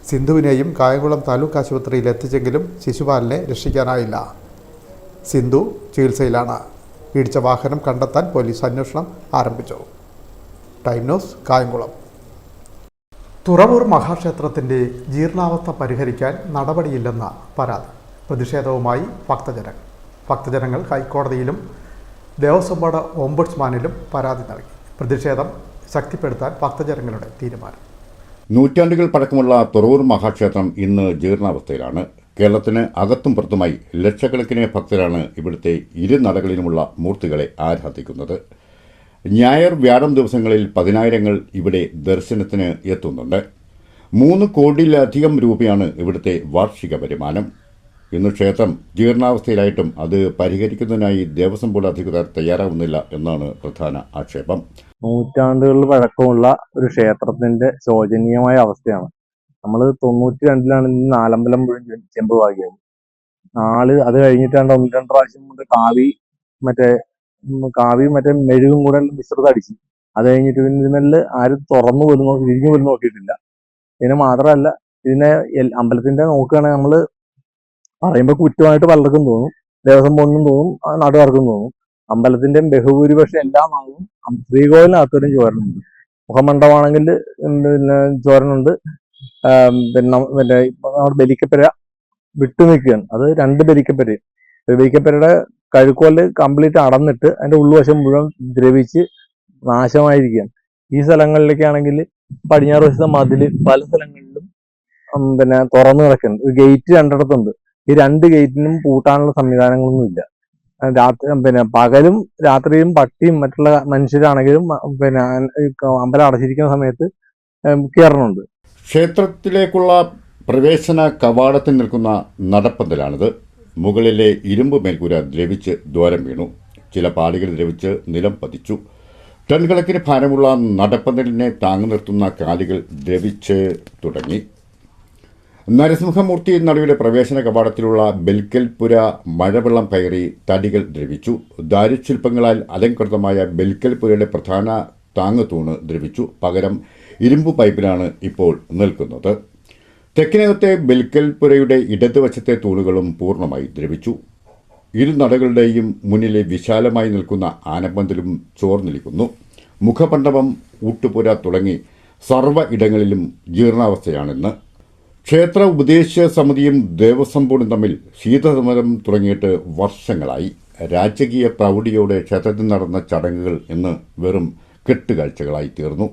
സിന്ധുവിനെയും കായംകുളം താലൂക്ക് ആശുപത്രിയിൽ എത്തിച്ചെങ്കിലും ശിശുപാലനെ രക്ഷിക്കാനായില്ല. സിന്ധു ചികിത്സയിലാണ്. ഇടിച്ച വാഹനം കണ്ടെത്താൻ പോലീസ് അന്വേഷണം ആരംഭിച്ചു. Time news Kayamkulam. തുറവൂർ മഹാക്ഷേത്രത്തിൻ്റെ ജീർണാവസ്ഥ പരിഹരിക്കാൻ നടപടിയില്ലെന്ന പരാതി. പ്രതിഷേധവുമായി ഭക്തജനങ്ങൾ ഹൈക്കോടതിയിലും ദേവസ്വം ബോർഡ് ഓംബുഡ്സ്മാനിലും പരാതി നൽകി. പ്രതിഷേധം ശക്തിപ്പെടുത്താൻ ഭക്തജനങ്ങളുടെ തീരുമാനം. നൂറ്റാണ്ടുകൾ പഴക്കമുള്ള തുറവൂർ മഹാക്ഷേത്രം ഇന്ന് ജീർണാവസ്ഥയിലാണ്. കേരളത്തിന് അകത്തും പുറത്തുമായി ലക്ഷക്കണക്കിന് ഭക്തരാണ് ഇവിടുത്തെ ഇരുനടകളിലുമുള്ള മൂർത്തികളെ ആരാധിക്കുന്നത്. ഞായർ വ്യാഴം ദിവസങ്ങളിൽ 10,000 ഇവിടെ ദർശനത്തിന് എത്തുന്നുണ്ട്. 3 കോടിയിലധികം രൂപയാണ് ഇവിടുത്തെ വാർഷിക വരുമാനം. ഇന്ന് ക്ഷേത്രം ജീർണാവസ്ഥയിലായിട്ടും അത് പരിഹരിക്കുന്നതിനായി ദേവസ്വം ബോർഡ് അധികൃതർ തയ്യാറാവുന്നില്ല എന്നാണ് പ്രധാന ആക്ഷേപം. നൂറ്റാണ്ടുകളിൽ പഴക്കമുള്ള ഒരു ക്ഷേത്രത്തിന്റെ ശോചനീയമായ അവസ്ഥയാണ്. നമ്മൾ 92-ലാണ് ഇന്ന് നാലമ്പലം മുഴുവൻ ചെമ്പ് ഭാഗ്യം. അത് കഴിഞ്ഞിട്ടാണ് 1-2 പ്രാവശ്യം കൊണ്ട് കാവി മറ്റേ മെഴുകും കൂടെ മിശ്രിതം അടിച്ച്. അത് കഴിഞ്ഞിട്ട് ഇതിനെല്ലാം ആരും തിരിഞ്ഞു പോലും നോക്കിയിട്ടില്ല. പിന്നെ മാത്രമല്ല, ഇതിനെ അമ്പലത്തിന്റെ നോക്കുകയാണെങ്കിൽ നമ്മൾ പറയുമ്പോൾ കുറ്റമായിട്ട് പലർക്കും തോന്നും, ദേവസ്വം ബോർഡിനും തോന്നും, നാട്ടുകാർക്കും തോന്നും. അമ്പലത്തിന്റെ ബഹുഭൂരിപക്ഷം എല്ലാ നാളും ശ്രീകോവിലിനകത്തോടും ചോരനുണ്ട്. മുഖമണ്ഡപമാണെങ്കിൽ പിന്നെ ചോരനുണ്ട്. പിന്നെ നമ്മുടെ ബലിക്കപ്പെര വിട്ടു നിൽക്കുകയാണ്. അത് 2 ബലിക്കപ്പെരയുടെ കഴുക്കോല് കംപ്ലീറ്റ് അടന്നിട്ട് അതിന്റെ ഉള്ളുവശം മുഴുവൻ ദ്രവിച്ച് നാശമായിരിക്കുകയാണ്. ഈ സ്ഥലങ്ങളിലേക്കാണെങ്കിൽ പടിഞ്ഞാറ് വശത്തെ മതില് പല സ്ഥലങ്ങളിലും പിന്നെ തുറന്നു കിടക്കുന്നുണ്ട്. ഒരു ഗേറ്റ് 2 ഈ 2 ഗേറ്റിനും പൂട്ടാനുള്ള സംവിധാനങ്ങളൊന്നും ഇല്ല. പിന്നെ പകലും രാത്രിയും പട്ടിയും മറ്റുള്ള മനുഷ്യരാണെങ്കിലും പിന്നെ അമ്പലം അടച്ചിരിക്കുന്ന സമയത്ത് കയറണുണ്ട്. ക്ഷേത്രത്തിലേക്കുള്ള പ്രവേശന കവാടത്തിൽ നിൽക്കുന്ന നടപ്പന്തലാണിത്. മുകളിലെ ഇരുമ്പ് മേൽക്കൂര ദ്രവിച്ച് ദ്വാരം വീണു. ചില പാളികൾ ദ്രവിച്ച് നിലം പതിച്ചു. ടൺ കണക്കിന് ഭാരമുള്ള നടപ്പന്തലിനെ താങ്ങി നിർത്തുന്ന കാലുകൾ ദ്രവിച്ച് തുടങ്ങി. നരസിംഹമൂർത്തി നടിയുടെ പ്രവേശന കവാടത്തിലുള്ള ബെൽക്കൽപുര മഴവെള്ളം കയറി തടികൾ ദ്രവിച്ചു. ദാരുശില്പങ്ങളാൽ അലങ്കൃതമായ ബെൽക്കൽപുരയുടെ പ്രധാന താങ്ങുതൂണ് ദ്രവിച്ചു. പകരം ഇരുമ്പു പൈപ്പിലാണ് ഇപ്പോൾ നിൽക്കുന്നത്. തെക്കിനകത്തെ ബെൽക്കൽപുരയുടെ ഇടതുവശത്തെ തൂണുകളും പൂർണ്ണമായി ദ്രവിച്ചു. ഇരു നടകളുടെയും മുന്നിലെ വിശാലമായി നിൽക്കുന്ന ആനപ്പന്തലും ചോർന്നിരിക്കുന്നു. മുഖമണ്ഡപം, ഊട്ടുപുര തുടങ്ങി സർവ്വ ഇടങ്ങളിലും ജീർണാവസ്ഥയാണിന്ന്. ക്ഷേത്ര ഉപദേശ സമിതിയും ദേവസ്വം ബോർഡും തമ്മിൽ ശീതസമരം തുടങ്ങിയിട്ട് വർഷങ്ങളായി. രാജകീയ പ്രൗഢിയോടെ ക്ഷേത്രത്തിൽ നടന്ന ചടങ്ങുകൾ ഇന്ന് വെറും കെട്ടുകാഴ്ചകളായി തീർന്നു.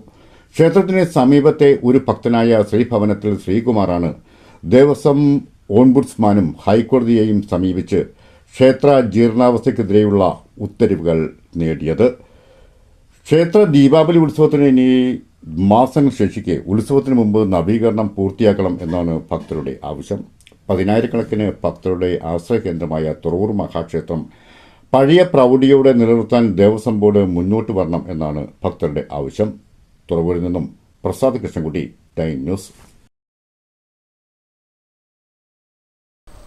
ക്ഷേത്രത്തിന് സമീപത്തെ ഒരു ഭക്തനായ ശ്രീഭവനത്തിൽ ശ്രീകുമാറാണ് ദേവസ്വം ഓംബുഡ്സ്മാനും ഹൈക്കോടതിയെയും സമീപിച്ച് ക്ഷേത്ര ജീർണാവസ്ഥയ്ക്കെതിരെയുള്ള ഉത്തരവുകൾ നേടിയത്. ക്ഷേത്ര ദീപാവലി ഉത്സവത്തിന് ഇനി മാസങ്ങൾ ശേഷിക്കെ ഉത്സവത്തിന് മുമ്പ് നവീകരണം പൂർത്തിയാക്കണം എന്നാണ് ഭക്തരുടെ ആവശ്യം. 10,000-കണക്കിന് ഭക്തരുടെ ആശ്രയകേന്ദ്രമായ തുറവൂർ മഹാക്ഷേത്രം പഴയ പ്രൗഢിയോടെ നിലനിർത്താൻ ദേവസ്വം ബോർഡ് മുന്നോട്ട് വരണം എന്നാണ് ഭക്തരുടെ ആവശ്യം. തുറവൂരിൽ നിന്നും പ്രസാദ് കൃഷ്ണൻകുട്ടി, ടൈം ന്യൂസ്.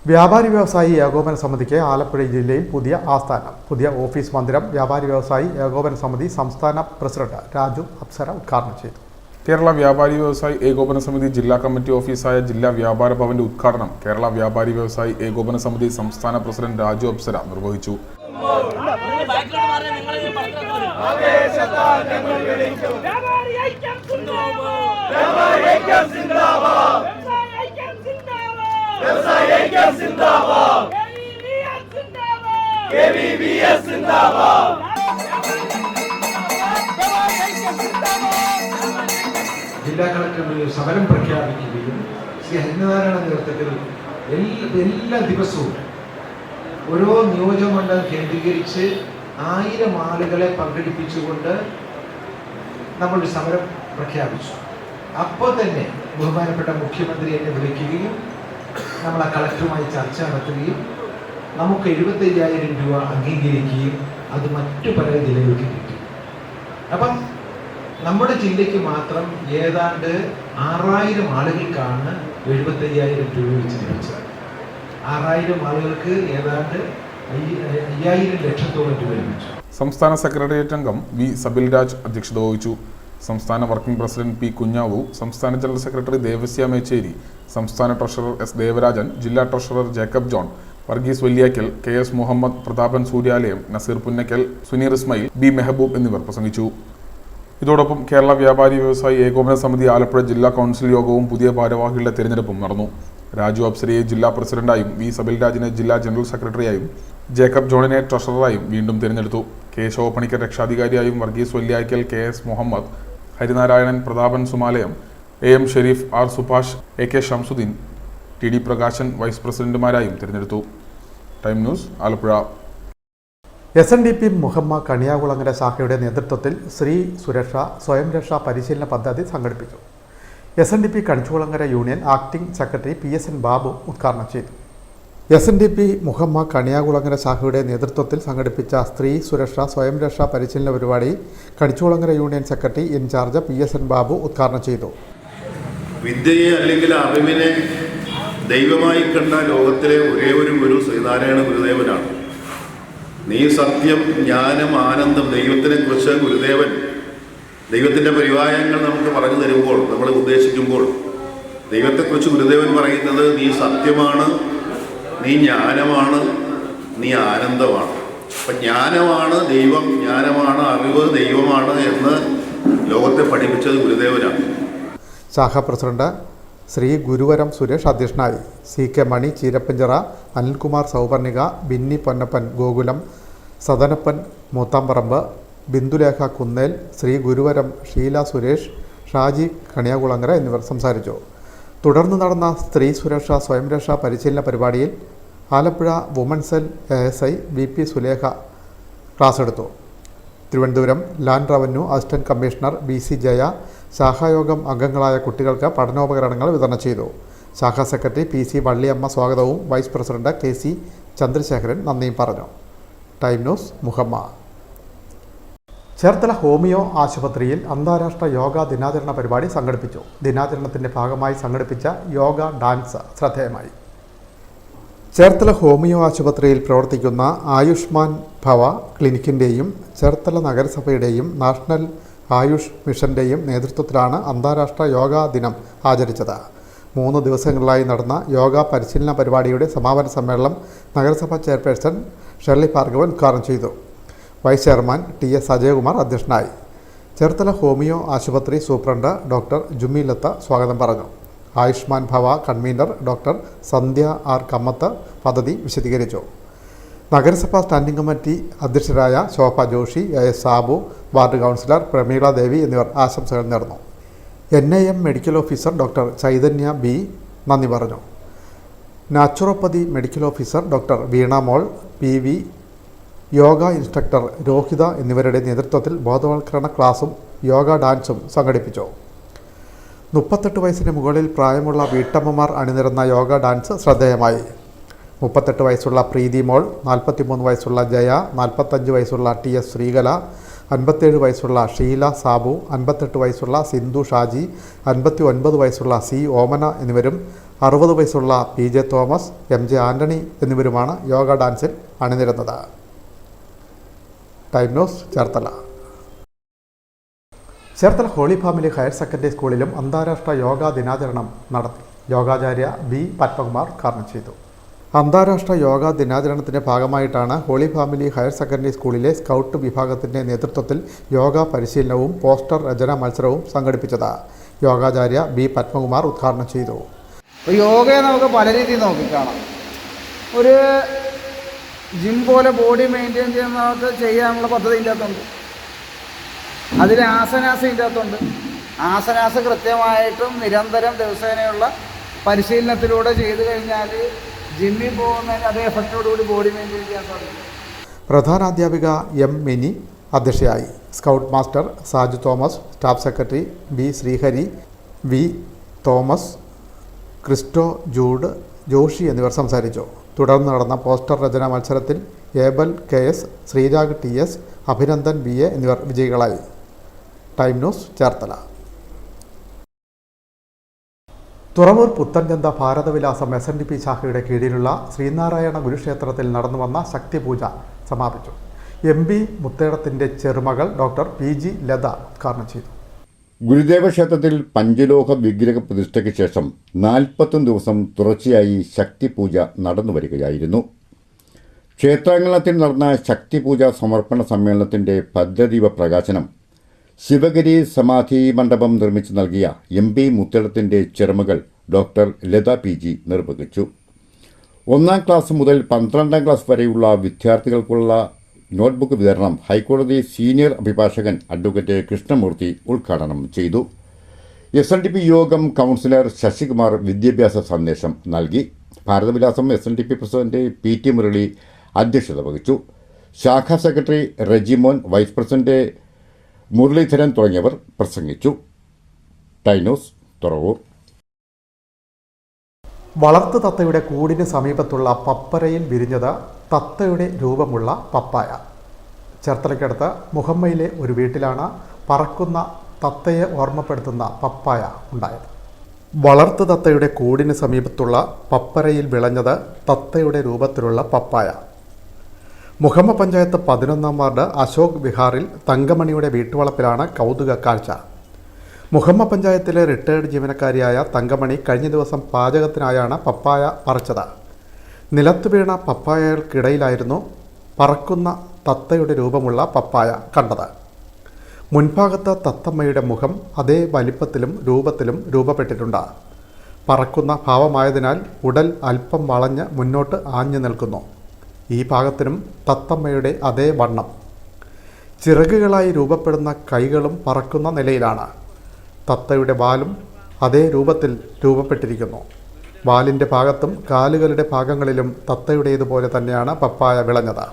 വ്യാപാരി വ്യവസായി ഏകോപന സമിതിക്ക് ആലപ്പുഴ ജില്ലയിൽ പുതിയ ആസ്ഥാനം. പുതിയ ഓഫീസ് മന്ദിരം വ്യാപാരി വ്യവസായി ഏകോപന സമിതി സംസ്ഥാന പ്രസിഡന്റ് രാജു അപ്സര ഉദ്ഘാടനം ചെയ്തു. കേരള വ്യാപാരി വ്യവസായി ഏകോപന സമിതി ജില്ലാ കമ്മിറ്റി ഓഫീസായ ജില്ലാ വ്യാപാര ഭവന്റെ ഉദ്ഘാടനം കേരള വ്യാപാരി വ്യവസായി ഏകോപന സമിതി സംസ്ഥാന പ്രസിഡന്റ് രാജു അപ്സര നിർവഹിച്ചു. ജില്ലാ കളക്ടർ സമരം പ്രഖ്യാപിക്കുകയും ശ്രീ ഹരിനാരായണ നേതൃത്വത്തിൽ എല്ലാ ദിവസവും ഓരോ നിയോജകമണ്ഡലം കേന്ദ്രീകരിച്ച് 1000 ആളുകളെ പങ്കെടുപ്പിച്ചുകൊണ്ട് നമ്മളൊരു സമരം പ്രഖ്യാപിച്ചു. അപ്പോൾ തന്നെ ബഹുമാനപ്പെട്ട മുഖ്യമന്ത്രി എന്നെ വിളിക്കുകയും നമ്മൾ ആ കളക്ടറുമായി ചർച്ച നടത്തുകയും നമുക്ക് 75,000 രൂപ അംഗീകരിക്കുകയും അത് മറ്റു പല ജില്ലകൾക്ക് കിട്ടി. അപ്പം നമ്മുടെ ജില്ലയ്ക്ക് മാത്രം ഏതാണ്ട് 6,000 ആളുകൾക്കാണ് 75,000 രൂപ വെച്ച് ലഭിച്ചത്. 6,000 ആളുകൾക്ക് ഏതാണ്ട് 5,000 ലക്ഷത്തോളം രൂപ ലഭിച്ചു. സംസ്ഥാന സെക്രട്ടേറിയറ്റ് അംഗം വി സബിൽ രാജ് അധ്യക്ഷത വഹിച്ചു. സംസ്ഥാന വർക്കിംഗ് പ്രസിഡന്റ് പി കുഞ്ഞാവു, സംസ്ഥാന ജനറൽ സെക്രട്ടറി ദേവസ്യ മേച്ചേരി, സംസ്ഥാന ട്രഷറർ എസ് ദേവരാജൻ, ജില്ലാ treasurer Jacob John, Varghese Valiyakal, K S Muhammad, Prathapan Suryalayam, Naseer Punnakkal, Suneer Ismail, B Mehaboob എന്നിവർ പ്രസംഗിച്ചു. ഇതോടൊപ്പം കേരള വ്യാപാരി വ്യവസായി ഏകോപന സമിതി ആലപ്പുഴ ജില്ലാ കൗൺസിൽ യോഗവും പുതിയ ഭാരവാഹികളുടെ തെരഞ്ഞെടുപ്പും നടന്നു. രാജു അപ്സരയെ ജില്ലാ പ്രസിഡന്റായും വി സബിൽ രാജിനെ ജില്ലാ ജനറൽ സെക്രട്ടറിയായും ജേക്കബ് ജോണിനെ ട്രഷററായും വീണ്ടും തിരഞ്ഞെടുത്തു. കെ ശോഭണിക്കർ രക്ഷാധികാരിയായും Varghese Valiyakal, K S Muhammad, Harinarayanan, Prathapan Sumalayam, A M Sharif, R Subhash, A K Shamsuddin, T D Prakashan vice പ്രസിഡന്റുമാരായും തിരഞ്ഞെടുത്തു. Time news, Alappuzha. SNDP Muhamma Kaniyakulangara ശാഖയുടെ നേതൃത്വത്തിൽ സ്ത്രീ സുരക്ഷ സ്വയം രക്ഷാ പരിശീലന പദ്ധതി സംഘടിപ്പിച്ചു. SNDP Kanichukulangara union acting secretary PSN Babu ഉദ്ഘാടനം ചെയ്തു. SNDP മുഹമ്മ കണിയാകുളങ്ങര ശാഖയുടെ നേതൃത്വത്തിൽ സംഘടിപ്പിച്ച സ്ത്രീ സുരക്ഷ സ്വയം രക്ഷാ പരിശീലന പരിപാടി Kanichukulangara union secretary in charge PSN Babu ഉദ്ഘാടനം ചെയ്തു. വിദ്യയെ അല്ലെങ്കിൽ അറിവിനെ ദൈവമായി കണ്ട ലോകത്തിലെ ഒരേ ഒരു ഗുരു ശ്രീനാരായണ ഗുരുദേവനാണ്. നീ സത്യം, ജ്ഞാനം, ആനന്ദം, ദൈവത്തിനെ കുറിച്ച് ഗുരുദേവൻ ദൈവത്തിൻ്റെ പരിവായങ്ങൾ നമുക്ക് പറഞ്ഞു തരുമ്പോൾ, നമ്മൾ ഉദ്ദേശിക്കുമ്പോൾ ദൈവത്തെക്കുറിച്ച് ഗുരുദേവൻ പറയുന്നത് നീ സത്യമാണ്, നീ ജ്ഞാനമാണ്, നീ ആനന്ദമാണ്. അപ്പം ജ്ഞാനമാണ് ദൈവം, ജ്ഞാനമാണ് അറിവ്, ദൈവമാണ് എന്ന് ലോകത്തെ പഠിപ്പിച്ചത് ഗുരുദേവനാണ്. ശാഖാ പ്രസിഡന്റ് ശ്രീ ഗുരുവരം സുരേഷ് അധ്യക്ഷനായി. CK മണി ചീരപ്പഞ്ചിറ, അനിൽകുമാർ സൗവർണിക, ബിന്നി പൊന്നപ്പൻ ഗോകുലം, സദനപ്പൻ മൂത്താമ്പറമ്പ്, ബിന്ദുലേഖ കുന്നേൽ, ശ്രീ ഗുരുവരം ഷീല സുരേഷ്, ഷാജി കണിയാകുളങ്ങര എന്നിവർ സംസാരിച്ചു. തുടർന്ന് നടന്ന സ്ത്രീ സുരക്ഷാ സ്വയം രക്ഷാ പരിശീലന പരിപാടിയിൽ Alappuzha women's cell ASI BP Sulekha class എടുത്തു. Thiruvananthapuram land revenue assistant commissioner BC Jaya ശാഖായോഗം അംഗങ്ങളായ കുട്ടികൾക്ക് പഠനോപകരണങ്ങൾ വിതരണം ചെയ്തു. ശാഖാ സെക്രട്ടറി PC വള്ളിയമ്മ സ്വാഗതവും വൈസ് പ്രസിഡന്റ് KC ചന്ദ്രശേഖരൻ നന്ദിയും പറഞ്ഞു. Time news, Muhamma. Cherthala homeo ആശുപത്രിയിൽ അന്താരാഷ്ട്ര യോഗ ദിനാചരണ പരിപാടി സംഘടിപ്പിച്ചു. ദിനാചരണത്തിന്റെ ഭാഗമായി സംഘടിപ്പിച്ച യോഗ ഡാൻസ് ശ്രദ്ധേയമായി. ചേർത്തല ഹോമിയോ ആശുപത്രിയിൽ പ്രവർത്തിക്കുന്ന ആയുഷ്മാൻ ഭവ ക്ലിനിക്കിൻ്റെയും ചേർത്തല നഗരസഭയുടെയും നാഷണൽ ആയുഷ് മിഷന്റെയും നേതൃത്വത്തിലാണ് അന്താരാഷ്ട്ര യോഗാ ദിനം ആചരിച്ചത്. 3 ദിവസങ്ങളിലായി നടന്ന യോഗ പരിശീലന പരിപാടിയുടെ സമാപന സമ്മേളനം നഗരസഭാ ചെയർപേഴ്സൺ ഷെർലി ഭാർഗവൻ ഉദ്ഘാടനം ചെയ്തു. വൈസ് ചെയർമാൻ TS അജയകുമാർ അധ്യക്ഷനായി. ചേർത്തല ഹോമിയോ ആശുപത്രി സൂപ്രണ്ട് ഡോക്ടർ ജുമിലത്ത സ്വാഗതം പറഞ്ഞു. Ayushman Bhava convener doctor Sandhya R Kamath പദ്ധതി വിശദീകരിച്ചു. നഗരസഭാ സ്റ്റാൻഡിംഗ് കമ്മിറ്റി അധ്യക്ഷരായ ശോഭ ജോഷി, AS സാബു, വാർഡ് കൗൺസിലർ പ്രമീള ദേവി എന്നിവർ ആശംസകൾ നേർന്നു. NIM medical officer doctor Chaitanya B നന്ദി പറഞ്ഞു. Naturopathy medical officer doctor Veena Mol, PV, yoga instructor Rohitha എന്നിവരുടെ നേതൃത്വത്തിൽ ബോധവൽക്കരണ ക്ലാസും യോഗ ഡാൻസും സംഘടിപ്പിച്ചു. 38 വയസ്സിന് മുകളിൽ പ്രായമുള്ള വീട്ടമ്മമാർ അണിനിരന്ന യോഗ ഡാൻസ് ശ്രദ്ധേയമായി. 38 വയസ്സുള്ള പ്രീതി മോൾ, 43 വയസ്സുള്ള ജയ, 45 വയസ്സുള്ള TS ശ്രീകല, 57 വയസ്സുള്ള ഷീല സാബു, 58 വയസ്സുള്ള സിന്ധു ഷാജി, 59 വയസ്സുള്ള C ഓമന എന്നിവരും 60 വയസ്സുള്ള PJ തോമസ്, MJ ആന്റണി എന്നിവരുമാണ് യോഗ ഡാൻസിൽ അണിനിരന്നത്. Time news Cherthala. Cherthala holy family higher secondary സ്കൂളിലും അന്താരാഷ്ട്ര യോഗാ ദിനാചരണം നടത്തി. യോഗാചാര്യ B പത്മകുമാർ ഉദ്ഘാടനം ചെയ്തു. അന്താരാഷ്ട്ര യോഗാ ദിനാചരണത്തിൻ്റെ ഭാഗമായിട്ടാണ് ഹോളി ഫാമിലി ഹയർ സെക്കൻഡറി സ്കൂളിലെ സ്കൗട്ട് വിഭാഗത്തിൻ്റെ നേതൃത്വത്തിൽ യോഗ പരിശീലനവും പോസ്റ്റർ രചന മത്സരവും സംഘടിപ്പിച്ചത്. യോഗാചാര്യ B പത്മകുമാർ ഉദ്ഘാടനം ചെയ്തു. യോഗയെ നമുക്ക് പല രീതിയിൽ നോക്കിക്കാണാം. ഒരു ജിം പോലെ ബോഡി മെയിൻറ്റെയിൻ ചെയ്യുന്നവർക്ക് ചെയ്യാനുള്ള പദ്ധതി ഇല്ലാത്തതുണ്ട്. അതിൽ ആസനാസ് ഇല്ലാത്തതുണ്ട്. ആസനാസ് കൃത്യമായിട്ടും നിരന്തരം ദിവസേനയുള്ള പരിശീലനത്തിലൂടെ ചെയ്തു കഴിഞ്ഞാൽ ജിമ്മിൽ പോകുന്നതിന് അതേ എഫക്റ്റോടുകൂടി ബോഡി മെയിൻറ്റെയിൻ ചെയ്യാൻ സാധിക്കും. പ്രധാനാധ്യാപിക M മിനി അധ്യക്ഷയായി. Scout master Saju Thomas, staff secretary B Sreehari, V Thomas, Christo Jude, Joshi എന്നിവർ സംസാരിച്ചു. തുടർന്ന് നടന്ന പോസ്റ്റർ രചന മത്സരത്തിൽ Abel KS, Sreerag TS, Abhinandan BA എന്നിവർ വിജയികളായി. Time news Cherthala. Thuravoor Puthenchantha Bharathavilasam SNDP ശാഖയുടെ കീഴിലുള്ള ശ്രീനാരായണ ഗുരുക്ഷേത്രത്തിൽ നടന്നുവന്ന ശക്തിപൂജ സമാപിച്ചു. MB മുത്തേടത്തിൻ്റെ ചെറുമകൾ ഡോക്ടർ PG ലത ഉദ്ഘാടനം ചെയ്തു. ഗുരുദേവ ക്ഷേത്രത്തിൽ പഞ്ചലോഹ വിഗ്രഹ പ്രതിഷ്ഠയ്ക്ക് ശേഷം 41 ദിവസം തുടർച്ചയായി ശക്തിപൂജ നടന്നുവരികയായിരുന്നു. ക്ഷേത്രാങ്കണത്തിൽ നടന്ന ശക്തിപൂജ സമർപ്പണ സമ്മേളനത്തിന്റെ ഭദ്രദീപ പ്രകാശനം ശിവഗിരി സമാധി മണ്ഡപം നിർമ്മിച്ചു നൽകിയ MB മുത്തേടത്തിന്റെ ചെറുമകൾ ഡോക്ടർ ലത PG നിർവഹിച്ചു. 1ാം ക്ലാസ് മുതൽ 12ാം ക്ലാസ് വരെയുള്ള വിദ്യാർത്ഥികൾക്കുള്ള നോട്ട്ബുക്ക് വിതരണം ഹൈക്കോടതി സീനിയർ അഭിഭാഷകൻ അഡ്വക്കേറ്റ് കൃഷ്ണമൂർത്തി ഉദ്ഘാടനം ചെയ്തു. SNDP യോഗം കൗൺസിലർ ശശികുമാർ വിദ്യാഭ്യാസ സന്ദേശം നൽകി. Bharathavilasam SNDP president PT Murali അധ്യക്ഷത വഹിച്ചു. ശാഖാ secretary Rejimon, vice president Muralidharan തുടങ്ങിയവർ പ്രസംഗിച്ചു. ടൈനോസ് തുറവൂർ. വളർത്തു തത്തയുടെ കൂടിന് സമീപത്തുള്ള പപ്പരയിൽ വിരിഞ്ഞത് തത്തയുടെ രൂപമുള്ള പപ്പായ. ചേർത്തലയ്ക്കടുത്ത് മുഹമ്മയിലെ ഒരു വീട്ടിലാണ് പറക്കുന്ന തത്തയെ ഓർമ്മപ്പെടുത്തുന്ന പപ്പായ ഉണ്ടായത്. വളർത്തു തത്തയുടെ കൂടിന് സമീപത്തുള്ള പപ്പരയിൽ വിളഞ്ഞത് തത്തയുടെ രൂപത്തിലുള്ള പപ്പായ. മുഹമ്മ പഞ്ചായത്ത് 11ാം വാർഡ് അശോക് വിഹാറിൽ തങ്കമണിയുടെ വീട്ടുവളപ്പിലാണ് കൗതുക കാഴ്ച. മുഹമ്മ പഞ്ചായത്തിലെ റിട്ടയർഡ് ജീവനക്കാരിയായ തങ്കമണി കഴിഞ്ഞ ദിവസം പാചകത്തിനായാണ് പപ്പായ പറിച്ചത്. നിലത്തു വീണ പപ്പായകൾക്കിടയിലായിരുന്നു പറക്കുന്ന തത്തയുടെ രൂപമുള്ള പപ്പായ കണ്ടത്. മുൻഭാഗത്ത് തത്തമ്മയുടെ മുഖം അതേ വലിപ്പത്തിലും രൂപത്തിലും രൂപപ്പെട്ടിട്ടുണ്ട്. പറക്കുന്ന ഭാവമായതിനാൽ ഉടൽ അല്പം വളഞ്ഞ് മുന്നോട്ട് ആഞ്ഞു നിൽക്കുന്നു. ഈ ഭാഗത്തിനും തത്തമ്മയുടെ അതേ വണ്ണം. ചിറകുകളായി രൂപപ്പെടുന്ന കൈകളും പറക്കുന്ന നിലയിലാണ്. തത്തയുടെ വാലും അതേ രൂപത്തിൽ രൂപപ്പെട്ടിരിക്കുന്നു. വാലിൻ്റെ ഭാഗത്തും കാലുകളുടെ ഭാഗങ്ങളിലും തത്തയുടേതുപോലെ തന്നെയാണ് പപ്പായ വിളഞ്ഞത്.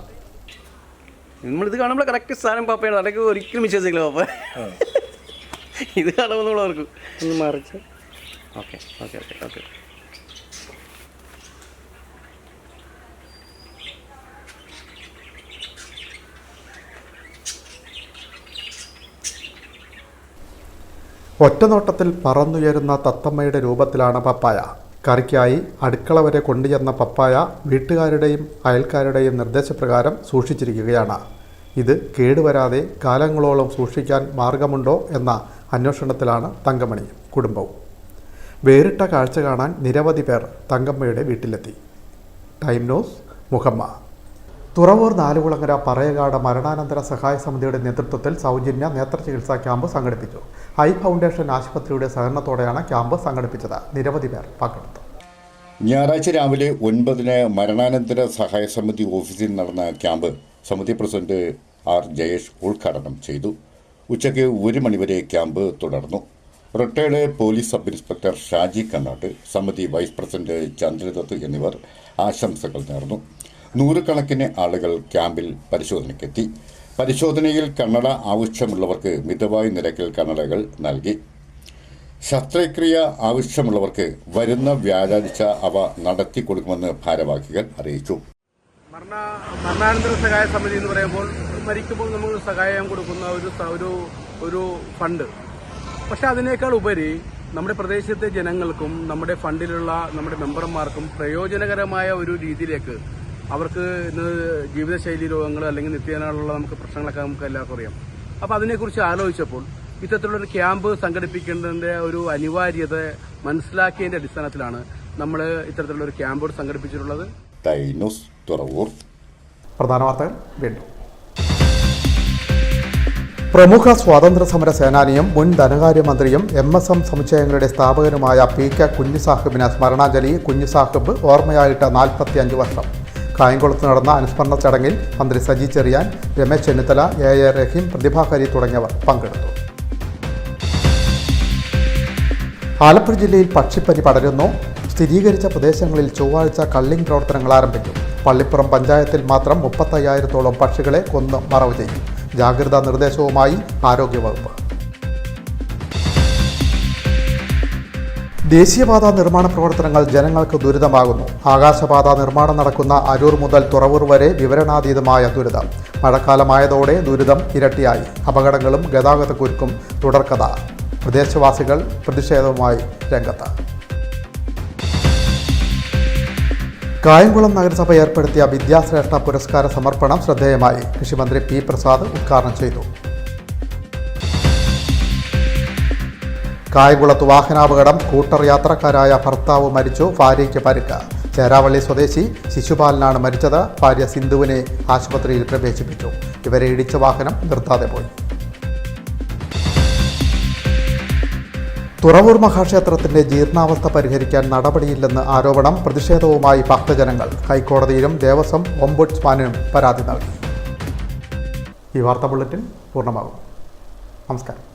നമ്മളിത് കാണുമ്പോൾ കറക്റ്റ് സാധനം പപ്പയാണ്. അതൊക്കെ ഒരിക്കലും വിശ്വസിക്കില്ല പപ്പ. ഇത് കാണുമ്പോൾ നമ്മൾ ഓർക്കും ഒന്ന് മറിച്ച്. Okay okay okay okay. ഒറ്റനോട്ടത്തിൽ പറന്നുയരുന്ന തത്തമ്മയുടെ രൂപത്തിലാണ് പപ്പായ. കറിക്കായി അടുക്കള വരെ കൊണ്ടുചെന്ന പപ്പായ വീട്ടുകാരുടെയും അയൽക്കാരുടെയും നിർദ്ദേശപ്രകാരം സൂക്ഷിച്ചിരിക്കുകയാണ്. ഇത് കേടുവരാതെ കാലങ്ങളോളം സൂക്ഷിക്കാൻ മാർഗമുണ്ടോ എന്ന അന്വേഷണത്തിലാണ് തങ്കമണിയും കുടുംബവും. വേറിട്ട കാഴ്ച കാണാൻ നിരവധി പേർ തങ്കമ്മയുടെ വീട്ടിലെത്തി. Time news Muhamma. തുറവൂർ നാലുകുളങ്ങര പറയകാട് മരണാനന്തര സഹായ സമിതിയുടെ നേതൃത്വത്തിൽ സൗജന്യ നേത്രചികിത്സാ ക്യാമ്പ് സംഘടിപ്പിച്ചു. ഐ ഫൗണ്ടേഷൻ ആശുപത്രിയുടെ സഹകരണത്തോടെയാണ് ക്യാമ്പ് സംഘടിപ്പിച്ചത്. നിരവധി പേർ പങ്കെടുത്തു. ഞായറാഴ്ച രാവിലെ 9-ന് മരണാനന്തര സഹായ സമിതി ഓഫീസിൽ നടന്ന ക്യാമ്പ് സമിതി പ്രസിഡന്റ് ആർ ജയേഷ് ഉദ്ഘാടനം ചെയ്തു. ഉച്ചയ്ക്ക് 1 മണിവരെ ക്യാമ്പ് തുടർന്നു. Retired police sub inspector Shaji Kannatt, സമിതി വൈസ് പ്രസിഡന്റ് ചന്ദ്രദത്ത് എന്നിവർ ആശംസകൾ നേർന്നു. 100 ആളുകൾ ക്യാമ്പിൽ പരിശോധനയ്ക്കെത്തി. പരിശോധനയിൽ കണ്ണട ആവശ്യമുള്ളവർക്ക് മിതമായ നിരക്കിൽ കണ്ണടകൾ നൽകി. ശസ്ത്രക്രിയ ആവശ്യമുള്ളവർക്ക് വരുന്ന വ്യാഴാഴ്ച അവ നടത്തിക്കൊടുക്കുമെന്ന് ഭാരവാഹികൾ അറിയിച്ചു. മരണാനന്തര സഹായ സമിതി എന്ന് പറയുമ്പോൾ മരിക്കുമ്പോൾ നമ്മൾ സഹായം കൊടുക്കുന്ന ഒരു ഫണ്ട്. പക്ഷെ അതിനേക്കാൾ ഉപരി നമ്മുടെ പ്രദേശത്തെ ജനങ്ങൾക്കും നമ്മുടെ ഫണ്ടിലുള്ള നമ്മുടെ മെമ്പർമാർക്കും പ്രയോജനകരമായ ഒരു രീതിയിലേക്ക് അവർക്ക് ഇന്ന് ജീവിതശൈലി രോഗങ്ങൾ അല്ലെങ്കിൽ നിത്യേനയുള്ള നമുക്ക് പ്രശ്നങ്ങളൊക്കെ നമുക്ക് എല്ലാവർക്കും അറിയാം. അപ്പോൾ അതിനെക്കുറിച്ച് ആലോചിച്ചപ്പോൾ ഇത്തരത്തിലുള്ളൊരു ക്യാമ്പ് സംഘടിപ്പിക്കേണ്ടതിൻ്റെ ഒരു അനിവാര്യത മനസ്സിലാക്കിയതിൻ്റെ അടിസ്ഥാനത്തിലാണ് നമ്മൾ ഇത്തരത്തിലുള്ളൊരു ക്യാമ്പ് സംഘടിപ്പിച്ചിട്ടുള്ളത്. പ്രധാന വാർത്തകൾ വീണ്ടും. പ്രമുഖ സ്വാതന്ത്ര്യ സമര സേനാനിയും മുൻ ധനകാര്യമന്ത്രിയും MSM സമുച്ചയങ്ങളുടെ സ്ഥാപകനുമായ PK കുഞ്ഞിസാഹിബിന് സ്മരണാഞ്ജലി. കുഞ്ഞിസാഹിബ് ഓർമ്മയായിട്ട് 45 വർഷം. കായംകുളത്ത് നടന്ന അനുസ്മരണ ചടങ്ങിൽ മന്ത്രി സജി ചെറിയാൻ, രമേശ് ചെന്നിത്തല, A റഹീം, പ്രതിഭാകരി തുടങ്ങിയവർ പങ്കെടുത്തു. ആലപ്പുഴ ജില്ലയിൽ പക്ഷിപ്പനി പടരുന്നു. സ്ഥിരീകരിച്ച പ്രദേശങ്ങളിൽ ചൊവ്വാഴ്ച കള്ളിംഗ് പ്രവർത്തനങ്ങൾ ആരംഭിക്കും. പള്ളിപ്പുറം പഞ്ചായത്തിൽ മാത്രം 35,000-ഓളം പക്ഷികളെ കൊന്ന് മറവ് ചെയ്യും. ജാഗ്രതാ നിർദ്ദേശവുമായി ആരോഗ്യവകുപ്പ്. ദേശീയപാത നിർമ്മാണ പ്രവർത്തനങ്ങൾ ജനങ്ങൾക്ക് ദുരിതമാകുന്നു. ആകാശപാത നിർമ്മാണം നടക്കുന്ന അരൂർ മുതൽ തുറവൂർ വരെ വിവരണാതീതമായ ദുരിതം. മഴക്കാലമായതോടെ ദുരിതം ഇരട്ടിയായി. അപകടങ്ങളും ഗതാഗതക്കുരുക്കും തുടർക്കഥ. പ്രദേശവാസികൾ പ്രതിഷേധവുമായി രംഗത്ത്. കായംകുളം നഗരസഭ ഏർപ്പെടുത്തിയ വിദ്യാശ്രേഷ്ഠ പുരസ്കാര സമർപ്പണം ശ്രദ്ധേയമായി. കൃഷിമന്ത്രി P പ്രസാദ് ഉദ്ഘാടനം ചെയ്തു. കായംകുളത്ത് വാഹനാപകടം. സ്കൂട്ടർ യാത്രക്കാരായ ഭർത്താവ് മരിച്ചു, ഭാര്യയ്ക്ക് പരിക്ക്. ചേരാവള്ളി സ്വദേശി ശിശുപാലനാണ് മരിച്ചത്. ഭാര്യ സിന്ധുവിനെ ആശുപത്രിയിൽ പ്രവേശിപ്പിച്ചു. ഇവരെ ഇടിച്ച വാഹനം നിർത്താതെ പോയി. തുറവൂർ മഹാക്ഷേത്രത്തിന്റെ ജീർണാവസ്ഥ പരിഹരിക്കാൻ നടപടിയില്ലെന്ന് ആരോപണം. പ്രതിഷേധവുമായി ഭക്തജനങ്ങൾ. ഹൈക്കോടതിയിലും ദേവസ്വം ഓംബുഡ്സ്മാനും പരാതി നൽകി. ഈ വാർത്താ ബുള്ളറ്റിൻ പൂർണ്ണമാകും. നമസ്കാരം.